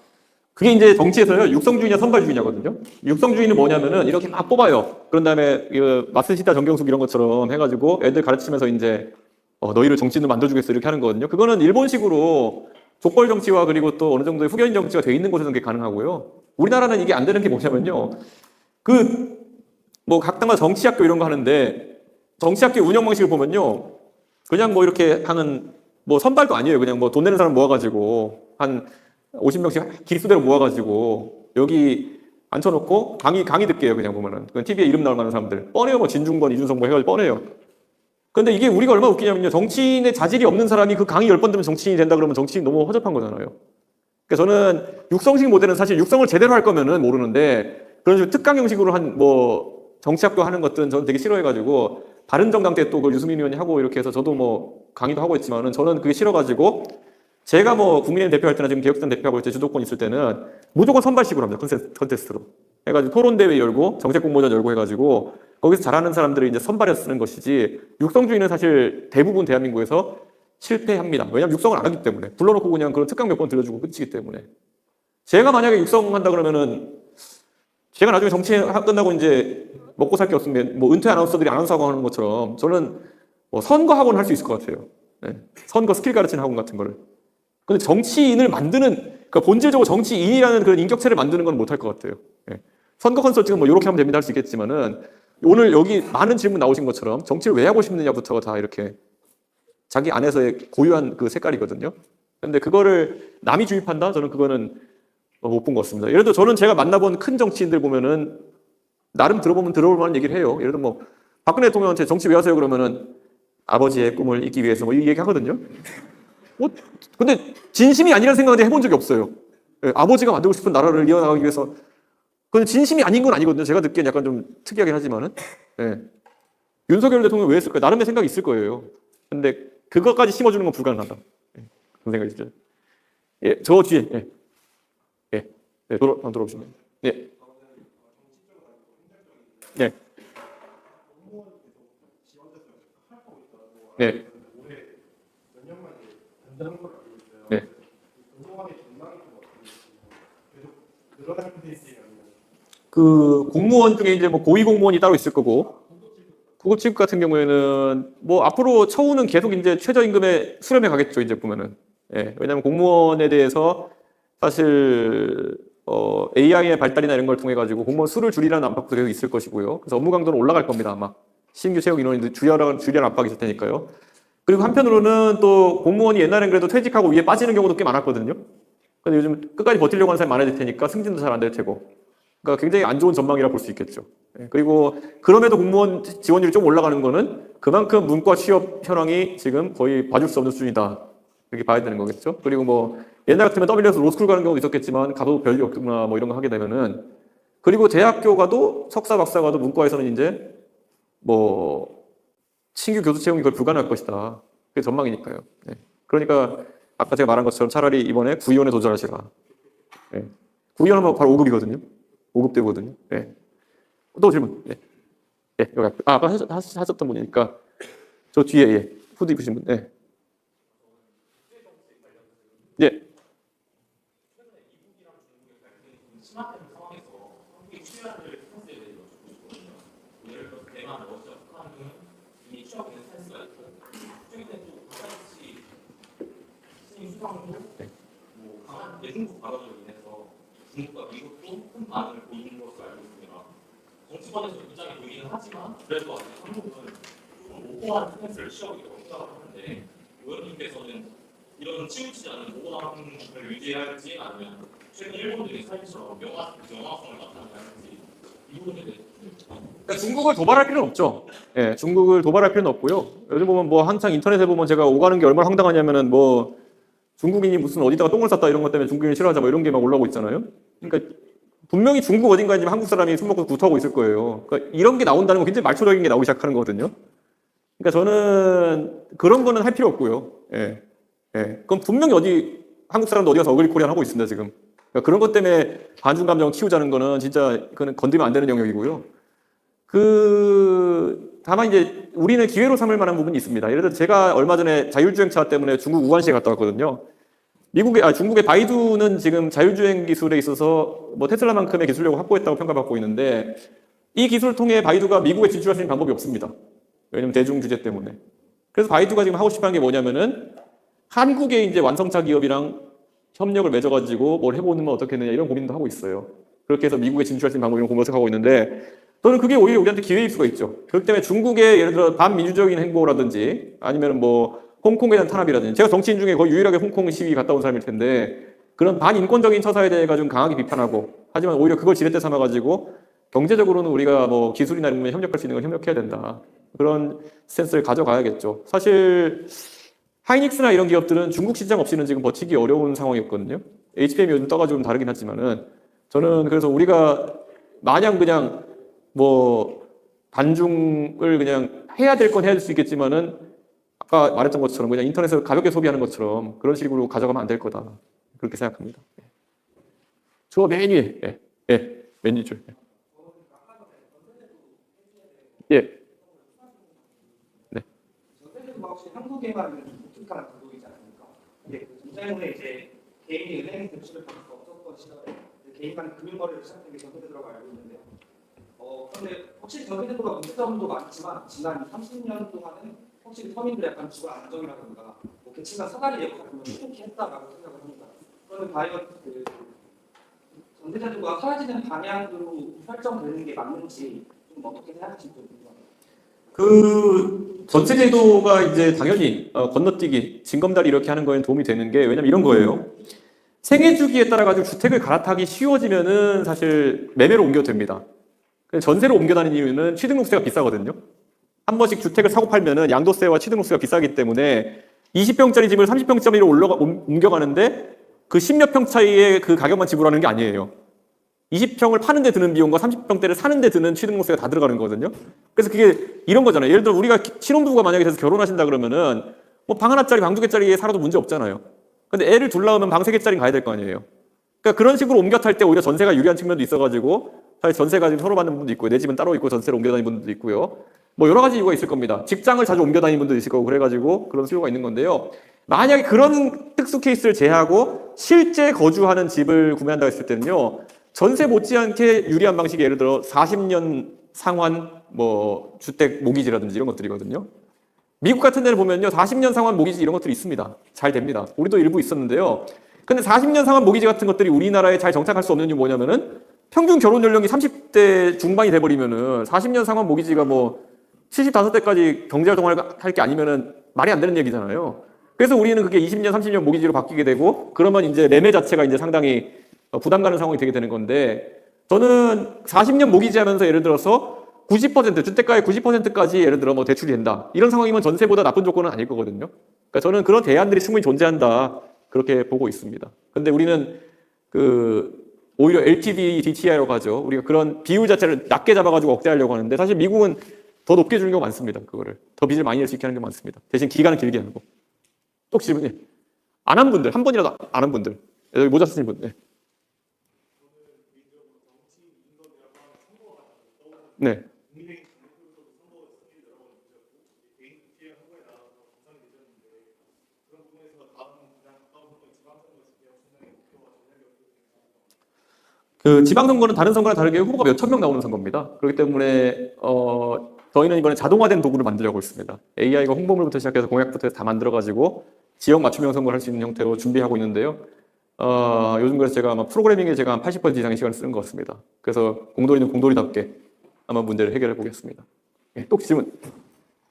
그게 이제 정치에서요, 육성주의냐 선발주의냐거든요. 육성주의는 뭐냐면은 이렇게 막 뽑아요. 그런 다음에 마스시다 정경숙 이런 것처럼 해가지고 애들 가르치면서 이제 너희를 정치인으로 만들어주겠어 이렇게 하는 거거든요. 그거는 일본식으로 족벌 정치와 그리고 또 어느 정도의 후견인 정치가 돼 있는 곳에서는 그게 가능하고요. 우리나라는 이게 안 되는 게 뭐냐면요. 뭐 각당마다 정치학교 이런 거 하는데 정치학교 운영 방식을 보면요. 그냥 뭐 이렇게 하는 뭐 선발도 아니에요. 그냥 뭐 돈 내는 사람 모아가지고 한 50명씩 기수대로 모아가지고 여기 앉혀놓고 강의 듣게요. 그냥 보면은 TV에 이름 나올 만한 사람들 뻔해요. 뭐 진중권, 이준석 뭐 해가지고 뻔해요. 근데 이게 우리가 얼마나 웃기냐면요. 정치인의 자질이 없는 사람이 그 강의 10번 들으면 정치인이 된다 그러면 정치인 너무 허접한 거잖아요. 그러니까 저는 육성식 모델은 사실 육성을 제대로 할 거면은 모르는데 그런 식으로 특강 형식으로 한 뭐 정치학교 하는 것들은 저는 되게 싫어해가지고 바른정당 때 또 그 유승민 의원이 하고 이렇게 해서 저도 뭐 강의도 하고 있지만은 저는 그게 싫어가지고 제가 뭐 국민의힘 대표할 때나 지금 개혁당 대표하고 있을 때 주도권 있을 때는 무조건 선발식으로 합니다. 컨테스트로. 해가지고 토론대회 열고 정책공모전 열고 해가지고 거기서 잘하는 사람들을 이제 선발해서 쓰는 것이지 육성주의는 사실 대부분 대한민국에서 실패합니다. 왜냐하면 육성을 안 하기 때문에. 불러놓고 그냥 그런 특강 몇 번 들려주고 끝이기 때문에. 제가 만약에 육성한다 그러면은 제가 나중에 정치 끝나고 이제 먹고 살 게 없으면 뭐 은퇴 아나운서들이 아나운서학원 하는 것처럼 저는 뭐 선거학원 할 수 있을 것 같아요. 네. 선거 스킬 가르치는 학원 같은 거를. 근데 정치인을 만드는, 그러니까 본질적으로 정치인이라는 그런 인격체를 만드는 건 못할 것 같아요. 네. 선거 컨설팅은 뭐 이렇게 하면 됩니다 할 수 있겠지만은 오늘 여기 많은 질문 나오신 것처럼 정치를 왜 하고 싶느냐부터가 다 이렇게 자기 안에서의 고유한 그 색깔이거든요. 근데 그거를 남이 주입한다? 저는 그거는 못 본 것 같습니다. 예를 들어 저는 제가 만나본 큰 정치인들 보면은 나름 들어보면 들어볼 만한 얘기를 해요. 예를 들어 뭐 박근혜 대통령한테 정치 왜 하세요? 그러면은 아버지의 꿈을 이루기 위해서 뭐 이 얘기 하거든요. 근데 진심이 아니라는 생각은 해본 적이 없어요. 예, 아버지가 만들고 싶은 나라를 이어나가기 위해서. 그건 진심이 아닌 건 아니거든요. 제가 듣기엔 약간 좀 특이하긴 하지만은. 예. 윤석열 대통령 왜 했을까요? 나름의 생각이 있을 거예요. 근데 그것까지 심어주는 건 불가능하다. 예, 그런 생각이 들죠. 예, 저 뒤에. 예. 예. 네, 들어오시면. 예. 네. 네. 네. 그 공무원 중에 이제 뭐 고위 공무원이 따로 있을 거고 구급체육 같은 경우에는 뭐 앞으로 처우는 계속 이제 최저임금에 수렴해 가겠죠. 이제 보면은. 예. 왜냐하면 공무원에 대해서 사실 AI의 발달이나 이런 걸 통해 가지고 공무원 수를 줄이라는 압박도 계속 있을 것이고요. 그래서 업무 강도는 올라갈 겁니다. 아마 신규 채용 인원이 줄이라는 압박이 있을 테니까요. 그리고 한편으로는 또 공무원이 옛날엔 그래도 퇴직하고 위에 빠지는 경우도 꽤 많았거든요. 근데 요즘 끝까지 버티려고 하는 사람이 많아질 테니까 승진도 잘 안 될 테고. 그러니까 굉장히 안 좋은 전망이라 볼 수 있겠죠. 그리고 그럼에도 공무원 지원율이 좀 올라가는 거는 그만큼 문과 취업 현황이 지금 거의 봐줄 수 없는 수준이다. 이렇게 봐야 되는 거겠죠. 그리고 뭐 옛날 같으면 W에서 로스쿨 가는 경우도 있었겠지만 가도 별일 없구나 뭐 이런 거 하게 되면은 그리고 대학교 가도 석사 박사 가도 문과에서는 이제 뭐 신규 교수 채용이 거의 불가능할 것이다. 그게 전망이니까요. 네. 그러니까 아까 제가 말한 것처럼 차라리 이번에 구의원에 도전하시라. 네. 구의원은 바로 5급이거든요. 5급 되거든요. 네. 또 질문. 네. 네. 여기 아까 하셨던 분이니까 저 뒤에 예. 후드 입으신 분. 네. 네. 심화되는 상황에서 한국이 취업을 스탠스에 대해 여쭙고 싶거든요. 예를 들어서 대만, 러시아, 북한은 이미 취업에 대한 스탠스가 있고 그쪽에 대한 또 같이 신임 수상도 뭐 강한 대중국 발언으로 인해서 중국과 미국도 큰 반응을 보이는 것으로 알고 있습니다. 정치권에서 입장이 보이기는 하지만 그래도 아직 한국은 좀 모호한 스탠스를 취하고 있다고 생각을 하는데 의원님께서는 이런 치우치지 않은 모호함을 유지해야 할지 아니면 최근 일본들이 사실처럼 명확성을 나타내야 할지 이 부분에 대해서 그러니까 중국을 도발할 필요는 없죠. 예, 중국을 도발할 필요는 없고요. 요즘 보면 뭐 한창 인터넷에 보면 제가 오가는 게 얼마나 황당하냐면은 뭐 중국인이 무슨 어디다가 똥을 쌌다 이런 것 때문에 중국인이 싫어하자 뭐 이런 게 막 올라오고 있잖아요. 그러니까 분명히 중국 어딘가에 지금 한국 사람이 술 먹고 구토하고 있을 거예요. 그러니까 이런 게 나온다는 건 굉장히 말초적인 게 나오기 시작하는 거거든요. 그러니까 저는 그런 거는 할 필요 없고요. 예. 예. 그럼 분명히 어디 한국 사람도 어디 가서 어그리 코리안 하고 있습니다, 지금. 그러니까 그런 것 때문에 반중 감정 키우자는 거는 진짜 그는 건드리면 안 되는 영역이고요. 다만 이제 우리는 기회로 삼을 만한 부분이 있습니다. 예를 들어 제가 얼마 전에 자율주행차 때문에 중국 우한시에 갔다 왔거든요. 중국의 바이두는 지금 자율주행 기술에 있어서 뭐 테슬라만큼의 기술력을 확보했다고 평가받고 있는데 이 기술을 통해 바이두가 미국에 진출할 수 있는 방법이 없습니다. 왜냐면 대중 규제 때문에. 그래서 바이두가 지금 하고 싶어 하는 게 뭐냐면은 한국의 이제 완성차 기업이랑 협력을 맺어가지고 뭘 해보면 어떻겠느냐 이런 고민도 하고 있어요. 그렇게 해서 미국에 진출할 수 있는 방법을 모색하고 있는데 저는 그게 오히려 우리한테 기회일 수가 있죠. 그렇기 때문에 중국의 예를 들어 반민주적인 행보라든지 아니면 뭐 홍콩에 대한 탄압이라든지 제가 정치인 중에 거의 유일하게 홍콩 시위 갔다 온 사람일 텐데 그런 반인권적인 처사에 대해 가지고 강하게 비판하고 하지만 오히려 그걸 지렛대 삼아가지고 경제적으로는 우리가 뭐 기술이나 이런 부분에 협력할 수 있는 걸 협력해야 된다. 그런 스탠스를 가져가야겠죠. 사실 하이닉스나 이런 기업들은 중국 시장 없이는 지금 버티기 어려운 상황이었거든요. HPM이 요즘 떠가지고 좀 다르긴 하지만은 저는 그래서 우리가 마냥 그냥 뭐 반중을 그냥 해야 될 건 해야 될 수 있겠지만은 아까 말했던 것처럼 그냥 인터넷에서 가볍게 소비하는 것처럼 그런 식으로 가져가면 안 될 거다. 그렇게 생각합니다. 저 맨 위에, 맨 위줄. 예. 네. 전세제도가 혹시 한국에만 있는 독특한 구조이지 않습니까? 근데 전자 후에 이제 개인이 은행 대출을 받을 수 없었던 시절에 개인 간 금융거래를 시작한 게 전세제도라고 알고 있는데요. 그런데 확실히 전세제도가 문제점도 많지만 지난 30년 동안은 확실히 서민들의 약간 주거 안정이라든가 뭐 계층간 사다리 역할을 톡톡히 했다라고 생각을 합니다. 그런데 과연 그 전세제도가 사라지는 방향으로 설정되는 게 맞는지 좀 어떻게 생각하시는지 궁금합니다. 그 전세제도가 이제 당연히 건너뛰기, 징검다리 이렇게 하는 거에 도움이 되는 게 왜냐면 이런 거예요. 생애 주기에 따라 가지고 주택을 갈아타기 쉬워지면은 사실 매매로 옮겨도 됩니다. 전세로 옮겨다니는 이유는 취등록세가 비싸거든요. 한 번씩 주택을 사고 팔면은 양도세와 취등록세가 비싸기 때문에 20평짜리 집을 30평짜리로 옮겨가는데 그 10몇 평 차이의 그 가격만 지불하는 게 아니에요. 20평을 파는 데 드는 비용과 30평대를 사는 데 드는 취등록세가 다 들어가는 거거든요. 그래서 그게 이런 거잖아요. 예를 들어 우리가 신혼부부가 만약에 돼서 결혼하신다 그러면은 뭐 방 하나짜리, 방 두 개짜리에 살아도 문제 없잖아요. 근데 애를 둘 낳으면 방 세 개짜리는 가야 될 거 아니에요. 그러니까 그런 식으로 옮겨 탈 때 오히려 전세가 유리한 측면도 있어가지고 사실 전세가 지금 서로 받는 분도 있고요. 내 집은 따로 있고 전세로 옮겨 다니는 분도 있고요. 뭐 여러 가지 이유가 있을 겁니다. 직장을 자주 옮겨 다니는 분도 있을 거고 그래가지고 그런 수요가 있는 건데요. 만약에 그런 특수 케이스를 제외하고 실제 거주하는 집을 구매한다고 했을 때는요. 전세 못지않게 유리한 방식이 예를 들어 40년 상환 뭐 주택 모기지라든지 이런 것들이거든요. 미국 같은 데를 보면요. 40년 상환 모기지 이런 것들이 있습니다. 잘 됩니다. 우리도 일부 있었는데요. 근데 40년 상환 모기지 같은 것들이 우리나라에 잘 정착할 수 없는 이유 뭐냐면은 평균 결혼 연령이 30대 중반이 돼버리면은 40년 상환 모기지가 뭐 75대까지 경제활동을 할 게 아니면은 말이 안 되는 얘기잖아요. 그래서 우리는 그게 20년, 30년 모기지로 바뀌게 되고 그러면 이제 매매 자체가 이제 상당히 부담 가는 상황이 되게 되는 건데 저는 40년 모기지 하면서 예를 들어서 90% 주택가의 90%까지 예를 들어 뭐 대출이 된다. 이런 상황이면 전세보다 나쁜 조건은 아닐 거거든요. 그러니까 저는 그런 대안들이 충분히 존재한다. 그렇게 보고 있습니다. 근데 우리는 오히려 LTV, DTI라고 하죠. 우리가 그런 비율 자체를 낮게 잡아가지고 억제하려고 하는데 사실 미국은 더 높게 주는 경우가 많습니다. 그거를. 더 빚을 많이 낼 수 있게 하는 경우가 많습니다. 대신 기간은 길게 하고. 또 질문이. 안 한 분들, 한 번이라도 안 한 분들. 여기 모자 쓰신 분들. 네. 그 지방선거는 다른 선거랑 다르게 후보가 몇천 명 나오는 선거입니다. 그렇기 때문에 저희는 이번에 자동화된 도구를 만들려고 있습니다. AI가 홍보물부터 시작해서 공약부터 해서 다 만들어가지고 지역 맞춤형 선거를 할 수 있는 형태로 준비하고 있는데요. 요즘 그래서 제가 아마 프로그래밍에 제가 한 80% 이상의 시간을 쓰는 것 같습니다. 그래서 공돌이는 공돌이답게 아마 문제를 해결해 보겠습니다. 예, 또 질문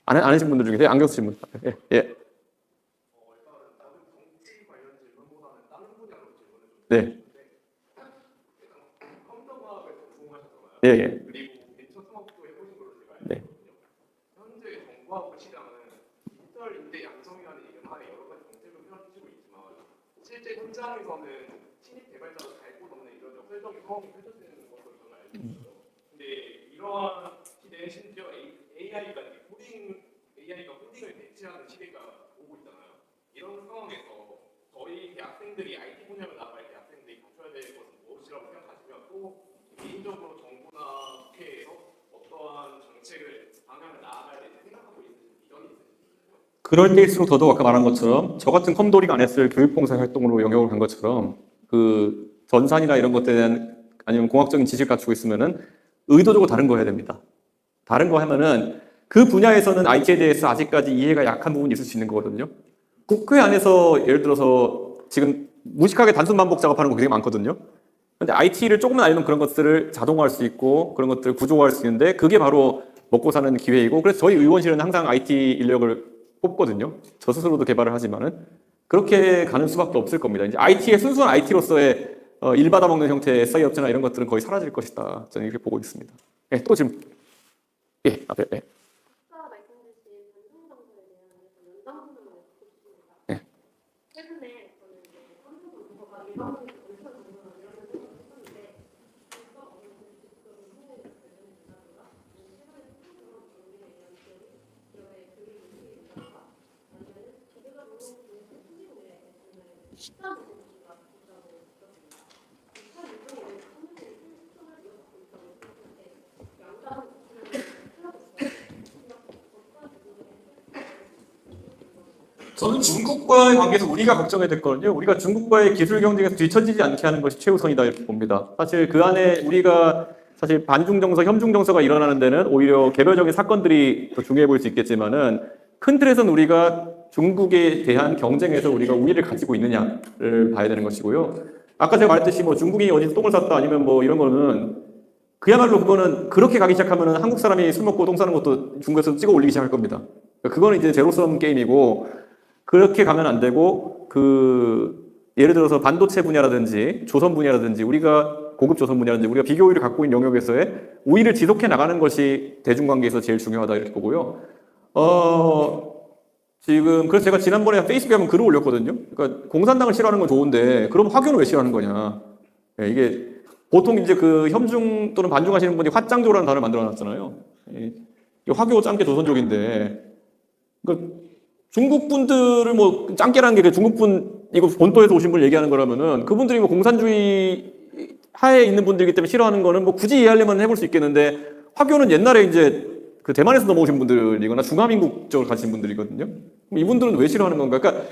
안 하신 분들 중에 안경 쓰신 분. 예. 네. 예. 그리고 벤처 창업도 해보신 걸로 제가 알고 네. 있거든요. 현재 정부하고 시장은 디지털 임대 양성이라는 이름 하에 여러 가지 정책을 펼치고 있지만 실제 현장에서는 신입 개발자도 잘 뽑는 이런 역설적인 상황이 펼쳐지는 것으로 저는 알고 있어요. 근데 이러한 시대에 심지어 AI가 코딩을 대체하는 시대가 오고 있잖아요. 이런 상황에서 저희 대학생들이 IT 분야로 나갈 대학생들이 갖춰야 될 것은 무엇이라고 생각하시면 또 개인적으로 정부나 국회에서 어떠한 정책을 방향을 나아가야 되는지 생각하고 있는 비전이 있으신가요? 그럴 때일수록 더더욱 아까 말한 것처럼 저 같은 컴돌이가 안 했을 교육봉사 활동으로 영역을 간 것처럼 그 전산이나 이런 것들에 대한 아니면 공학적인 지식을 갖추고 있으면은 의도적으로 다른 거 해야 됩니다. 다른 거 하면은 그 분야에서는 IT에 대해서 아직까지 이해가 약한 부분이 있을 수 있는 거거든요. 국회 안에서 예를 들어서 지금 무식하게 단순 반복 작업하는 거 굉장히 많거든요. 근데 IT를 조금만 알면 그런 것들을 자동화할 수 있고 그런 것들을 구조화할 수 있는데 그게 바로 먹고 사는 기회이고 그래서 저희 의원실은 항상 IT 인력을 뽑거든요. 저 스스로도 개발을 하지만은 그렇게 가는 수밖에 없을 겁니다. 이제 IT의 순수한 IT로서의 일 받아먹는 형태의 SI 업체나 이런 것들은 거의 사라질 것이다. 저는 이렇게 보고 있습니다. 예, 또 지금 예, 앞에 예. 아까 말씀주신 단순정서에 대한 연장선을 듣고 싶습니다. 네. 최근에 저는 이제 선수정서가 일반적인 전철 정서나 이런 데서 했었는데 이거 어느 정도 직접적인 후보에 관련된다든가 최근에 스포츠런 경기에 대한 기억이 기업의 교육이 된다든가 아니면 제대가 노동부의 수직에 식단 노동부가 있다고 들었습니다. 이차 유종에 대해서 선수들이 실천을 이어받고 있다고 생각하는데 양다른 저는 중국과의 관계에서 우리가 걱정해야 될 거는요. 우리가 중국과의 기술 경쟁에서 뒤처지지 않게 하는 것이 최우선이다 이렇게 봅니다. 사실 그 안에 우리가 사실 반중 정서, 현중 정서가 일어나는 데는 오히려 개별적인 사건들이 더 중요해 보일 수 있겠지만은 큰 틀에서는 우리가 중국에 대한 경쟁에서 우리가 우위를 가지고 있느냐를 봐야 되는 것이고요. 아까 제가 말했듯이 뭐 중국이 어디서 똥을 쌌다 아니면 뭐 이런 거는 그야말로 그거는 그렇게 가기 시작하면은 한국 사람이 술 먹고 똥 싸는 것도 중국에서 찍어 올리기 시작할 겁니다. 그거는 이제 제로섬 게임이고 그렇게 가면 안 되고 예를 들어서 반도체 분야라든지 조선 분야라든지 우리가 고급 조선 분야라든지 우리가 비교 우위를 갖고 있는 영역에서의 우위를 지속해 나가는 것이 대중관계에서 제일 중요하다 이렇게 보고요. 지금 그래서 제가 지난번에 페이스북에 한번 글을 올렸거든요. 그러니까 공산당을 싫어하는 건 좋은데 그럼 화교는 왜 싫어하는 거냐? 예, 이게 보통 이제 그 현중 또는 반중하시는 분이 화짱조라는 단어를 만들어놨잖아요. 이 화교 짱깨 조선족인데 그러니까 중국 분들을 뭐 짱깨라는 게 중국 분 이거 본토에서 오신 분을 얘기하는 거라면은 그분들이 뭐 공산주의 하에 있는 분들이기 때문에 싫어하는 거는 뭐 굳이 이해하려면 해볼 수 있겠는데 화교는 옛날에 이제 그 대만에서 넘어오신 분들이거나 중화민국 쪽을 가신 분들이거든요. 그럼 이분들은 왜 싫어하는 건가? 그러니까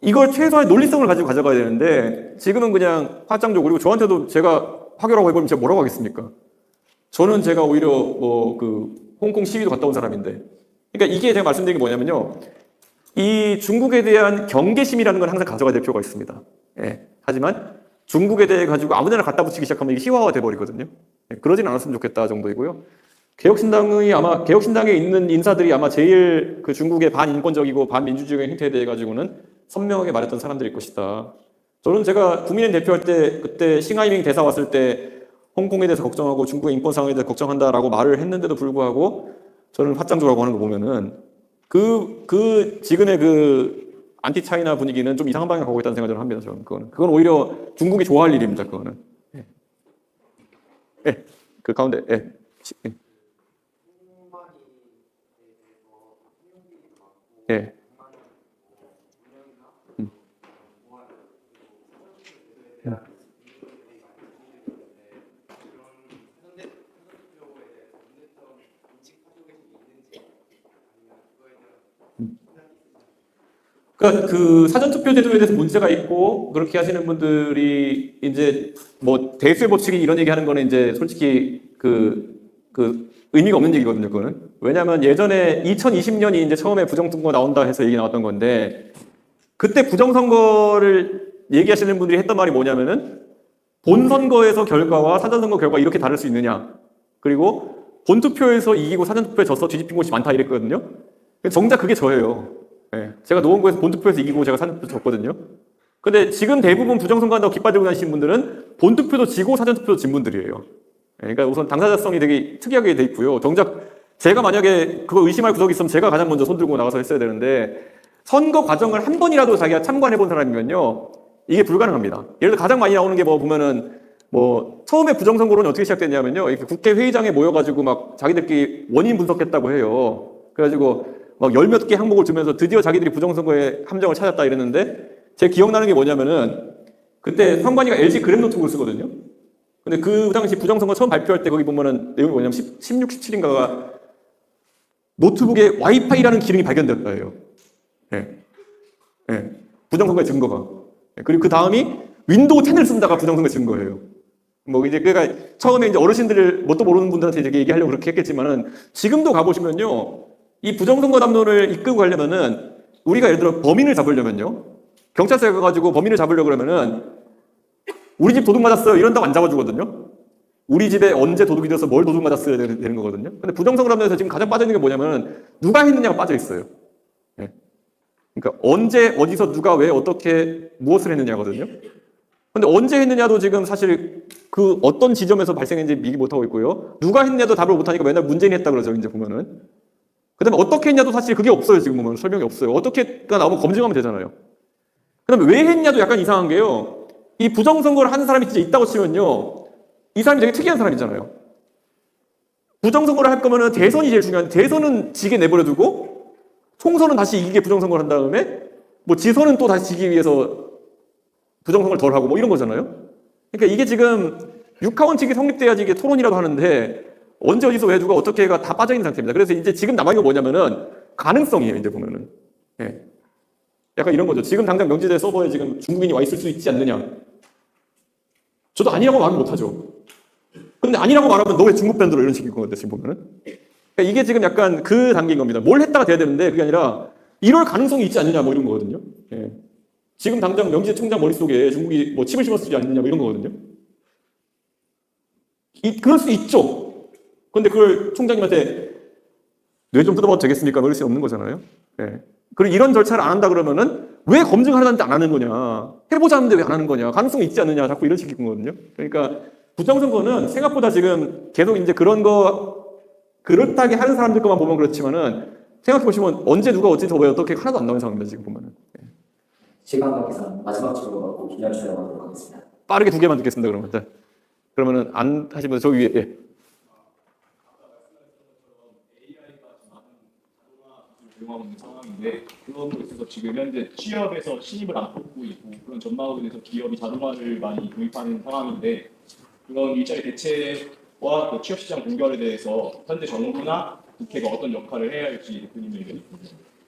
이걸 최소한의 논리성을 가지고 가져가야 되는데 지금은 그냥 화짱족 그리고 저한테도 제가 화교라고 해보면 제가 뭐라고 하겠습니까? 저는 제가 오히려 뭐 그 홍콩 시위도 갔다 온 사람인데 그러니까 이게 제가 말씀드린 게 뭐냐면요. 이 중국에 대한 경계심이라는 건 항상 가져가야 될 필요가 있습니다. 예. 하지만 중국에 대해 가지고 아무데나 갖다 붙이기 시작하면 이게 희화화가 돼버리거든요. 예. 그러진 않았으면 좋겠다 정도이고요. 개혁신당에 있는 인사들이 아마 제일 그 중국의 반인권적이고 반민주주의적인 행태에 대해 가지고는 선명하게 말했던 사람들일 것이다. 저는 제가 국민의힘 대표할 때 그때 싱하이밍 대사 왔을 때 홍콩에 대해서 걱정하고 중국의 인권 상황에 대해서 걱정한다라고 말을 했는데도 불구하고 저는 화짱조라고 하는 거 보면은 지금의 그 안티 차이나 분위기는 좀 이상한 방향 가고 있다는 생각을 합니다. 저는 그건 오히려 중국이 좋아할 일입니다. 그거는. 예. 예. 그 가운데. 예. 예. 그러니까 그 사전투표 제도에 대해서 문제가 있고 그렇게 하시는 분들이 이제 뭐 대수의 법칙이 이런 얘기하는 거는 이제 솔직히 그 의미가 없는 얘기거든요. 그거는 왜냐하면 예전에 2020년이 이제 처음에 부정선거 나온다 해서 얘기 나왔던 건데 그때 부정선거를 얘기하시는 분들이 했던 말이 뭐냐면은 본선거에서 결과와 사전선거 결과 이렇게 다를 수 있느냐 그리고 본투표에서 이기고 사전투표에 져서 뒤집힌 곳이 많다 이랬거든요. 정작 그게 저예요. 네, 제가 노원구에서 본투표에서 이기고 제가 사전투표 졌거든요. 근데 지금 대부분 부정선거 한다고 깃발 들고 다니시는 분들은 본투표도 지고 사전투표도 진 분들이에요. 네, 그러니까 우선 당사자성이 되게 특이하게 돼 있고요. 정작 제가 만약에 그거 의심할 구석이 있으면 제가 가장 먼저 손 들고 나가서 했어야 되는데 선거 과정을 한 번이라도 자기가 참관해 본 사람이면요. 이게 불가능합니다. 예를 들어 가장 많이 나오는 게 뭐 보면은 뭐 처음에 부정선거론이 어떻게 시작됐냐면요. 이렇게 국회 회의장에 모여가지고 막 자기들끼리 원인 분석했다고 해요. 그래가지고 막 열 몇 개 항목을 주면서 드디어 자기들이 부정선거의 함정을 찾았다 이랬는데 제 기억나는 게 뭐냐면은 그때 선관위가 LG 그램 노트북을 쓰거든요. 근데 그 당시 부정선거 처음 발표할 때 거기 보면은 내용이 뭐냐면 16, 17인가가 노트북에 와이파이라는 기능이 발견됐다 해요. 예. 예. 부정선거의 증거가. 예. 그리고 그 다음이 윈도우 10을 쓴다가 부정선거의 증거예요. 뭐 이제 그러니까 처음에 이제 어르신들을 뭣도 모르는 분들한테 이제 얘기하려고 그렇게 했겠지만은 지금도 가보시면요, 이 부정선거 담론을 이끌고 가려면은 우리가 예를 들어 범인을 잡으려면요, 경찰서에 가가지고 범인을 잡으려고 그러면은 우리 집 도둑 맞았어요 이런다고 안 잡아주거든요. 우리 집에 언제 도둑이 돼서 뭘 도둑 맞았어야 되는 거거든요. 근데 부정선거 담론에서 지금 가장 빠져 있는 게 뭐냐면은 누가 했느냐가 빠져 있어요. 예. 그러니까 언제 어디서 누가 왜 어떻게 무엇을 했느냐거든요. 근데 언제 했느냐도 지금 사실 그 어떤 지점에서 발생했는지 미기 못하고 있고요. 누가 했느냐도 답을 못하니까 맨날 문재인이 했다 그러죠, 이제 보면은. 그 다음에 어떻게 했냐도 사실 그게 없어요, 지금 보면. 설명이 없어요. 어떻게가 나오면 검증하면 되잖아요. 그 다음에 왜 했냐도 약간 이상한 게요. 이 부정선거를 하는 사람이 진짜 있다고 치면요, 이 사람이 되게 특이한 사람이잖아요. 부정선거를 할 거면은 대선이 제일 중요한데, 대선은 지게 내버려두고 총선은 다시 이기게 부정선거를 한 다음에 뭐 지선은 또 다시 지기 위해서 부정선거를 덜 하고 뭐 이런 거잖아요. 그러니까 이게 지금 육하원칙이 성립돼야지 이게 토론이라도 하는데 언제 어디서 왜 누가 어떻게가 다 빠져 있는 상태입니다. 그래서 이제 지금 남아 있는 건 뭐냐면은 가능성이에요. 이제 보면은. 예. 약간 이런 거죠. 지금 당장 명지대 서버에 지금 중국인이 와 있을 수 있지 않느냐. 저도 아니라고 말은 못하죠. 근데 아니라고 말하면 너 왜 중국 밴드로 이런 식인 건데 지금 보면은. 그러니까 이게 지금 약간 그 단계인 겁니다. 뭘 했다가 돼야 되는데 그게 아니라 이럴 가능성이 있지 않느냐 뭐 이런 거거든요. 예. 지금 당장 명지대 총장 머릿속에 중국이 뭐 칩을 심었지 않느냐 뭐 이런 거거든요. 그럴 수 있죠. 근데 그걸 총장님한테 뇌 좀 뜯어봐도 되겠습니까? 뭐 이럴 수 없는 거잖아요. 예. 그리고 이런 절차를 안 한다 그러면은 왜 검증하려는데 안 하는 거냐. 해보자는데 왜 안 하는 거냐. 가능성이 있지 않느냐. 자꾸 이런 식인 거거든요. 그러니까 부정선거는 생각보다 지금 계속 이제 그런 거 그렇다게 하는 사람들 것만 보면 그렇지만은 생각해보시면 언제 누가 어찌서 왜 어떻게 하나도 안 나오는 상황입니다. 지금 보면은. 예. 시간 관계상 마지막 질문하고 기념 촬영하도록 하겠습니다. 빠르게 2개만 듣겠습니다. 그러면. 자, 그러면은 안 하시면 저기 위에. 예. 적용하고 있는 상황인데 그런 거 있어서 지금 현재 취업에서 신입을 안 뽑고 있고 그런 전망으로 인해서 기업이 자동화를 많이 도입하는 상황인데 그런 일자리 대체와 또 취업 시장 동결에 대해서 현재 정부나 국회가 어떤 역할을 해야 할지 대표님의 의견이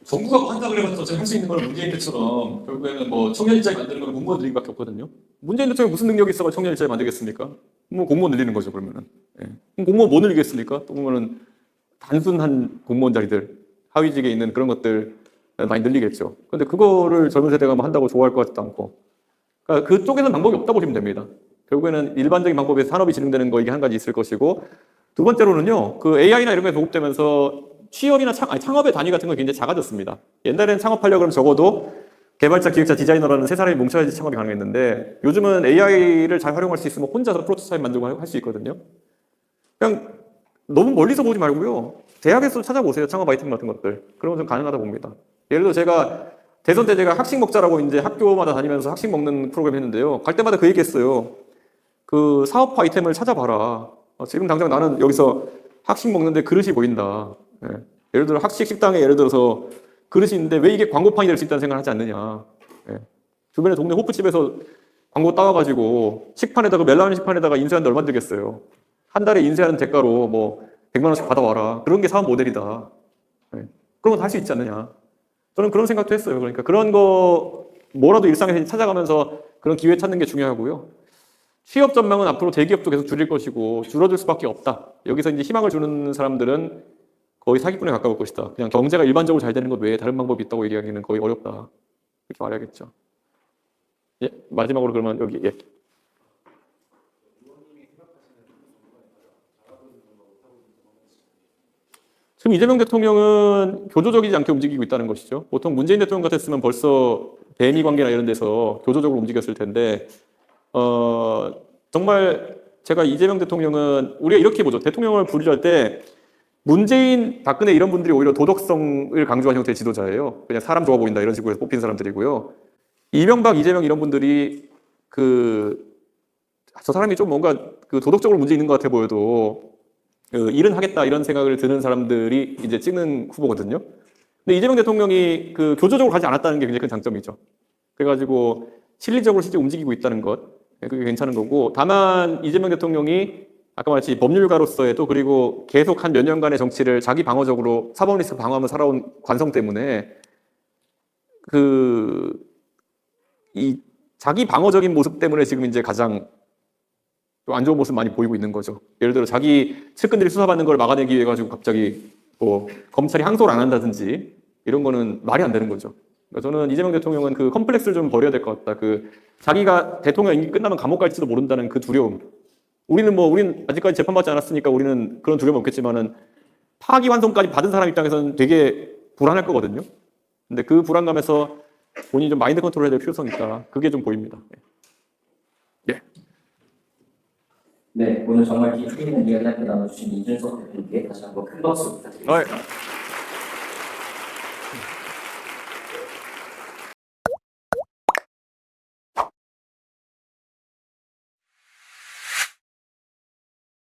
정부가 뭐 한다 그래서 어차피 할 수 있는 건 문재인 대처럼 결국에는 뭐 청년 일자리 만드는 건 공무원 늘리기밖에 없거든요. 문재인 대통령이 무슨 능력이 있어서 청년 일자리 만들겠습니까? 뭐 공무원 늘리는 거죠 그러면은. 예. 그럼 공무원 뭐 늘리겠습니까? 또 보면은 단순한 공무원 자리들, 하위직에 있는 그런 것들 많이 늘리겠죠. 근데 그거를 젊은 세대가 뭐 한다고 좋아할 것 같지도 않고. 그러니까 그쪽에는 방법이 없다고 보시면 됩니다. 결국에는 일반적인 방법에서 산업이 진행되는 거 이게 한 가지 있을 것이고, 두 번째로는요, 그 AI나 이런 게 보급되면서 취업이나 창업의 단위 같은 건 굉장히 작아졌습니다. 옛날에는 창업하려고 그러면 적어도 개발자, 기획자, 디자이너라는 세 사람이 뭉쳐야지 창업이 가능했는데 요즘은 AI를 잘 활용할 수 있으면 혼자서 프로토타입 만들고 할 수 있거든요. 그냥 너무 멀리서 보지 말고요. 대학에서 찾아보세요. 창업 아이템 같은 것들. 그런 건 좀 가능하다 봅니다. 예를 들어 제가 대선 때 제가 학식 먹자라고 이제 학교마다 다니면서 학식 먹는 프로그램 했는데요. 갈 때마다 그 얘기 했어요. 그 사업 아이템을 찾아봐라. 지금 당장 나는 여기서 학식 먹는데 그릇이 보인다. 예. 예를 들어 학식 식당에 예를 들어서 그릇이 있는데 왜 이게 광고판이 될 수 있다는 생각을 하지 않느냐. 예. 주변에 동네 호프집에서 광고 따와가지고 식판에다가 멜라닌 식판에다가 인쇄하는데 얼마 들겠어요. 한 달에 인쇄하는 대가로 뭐 100만 원씩 받아와라. 그런 게 사업 모델이다. 예. 그런 건 할 수 있지 않느냐. 저는 그런 생각도 했어요. 그러니까 그런 거 뭐라도 일상에서 찾아가면서 그런 기회 찾는 게 중요하고요. 취업 전망은 앞으로 대기업도 계속 줄일 것이고 줄어들 수밖에 없다. 여기서 이제 희망을 주는 사람들은 거의 사기꾼에 가까울 것이다. 그냥 경제가 일반적으로 잘 되는 것 외에 다른 방법이 있다고 얘기하기는 거의 어렵다. 이렇게 말해야겠죠. 예, 마지막으로 그러면 여기 예. 지금 이재명 대통령은 교조적이지 않게 움직이고 있다는 것이죠. 보통 문재인 대통령 같았으면 벌써 대미 관계나 이런 데서 교조적으로 움직였을 텐데 정말 제가 이재명 대통령은 우리가 이렇게 보죠. 대통령을 부르할 때 문재인, 박근혜 이런 분들이 오히려 도덕성을 강조한 형태의 지도자예요. 그냥 사람 좋아 보인다 이런 식으로 해서 뽑힌 사람들이고요. 이명박, 이재명 이런 분들이 저 사람이 좀 뭔가 도덕적으로 문제 있는 것 같아 보여도 일은 하겠다 이런 생각을 드는 사람들이 이제 찍는 후보거든요. 근데 이재명 대통령이 교조적으로 가지 않았다는 게 굉장히 큰 장점이죠. 그래가지고 실리적으로 실제 움직이고 있다는 것, 그게 괜찮은 거고, 다만 이재명 대통령이 아까 말했지 법률가로서에도 그리고 계속 한 몇 년간의 정치를 자기 방어적으로 사법리스크 방어하며 살아온 관성 때문에 이 자기 방어적인 모습 때문에 지금 이제 가장 또 안 좋은 모습 많이 보이고 있는 거죠. 예를 들어 자기 측근들이 수사받는 걸 막아내기 위해 가지고 갑자기 뭐 검찰이 항소를 안 한다든지 이런 거는 말이 안 되는 거죠. 그러니까 저는 이재명 대통령은 그 컴플렉스를 좀 버려야 될 것 같다. 그 자기가 대통령 임기 끝나면 감옥 갈지도 모른다는 그 두려움. 우리는 아직까지 재판받지 않았으니까 우리는 그런 두려움 없겠지만은 파기환송까지 받은 사람 입장에서는 되게 불안할 거거든요. 근데 그 불안감에서 본인이 좀 마인드 컨트롤 해야 될 필요성이 있다. 그게 좀 보입니다. 예. 네, 오늘 정말 깊이 있는 이야기 함께 나눠주신 이준석 대표님께 다시 한번 큰 박수 부탁드립니다. 네.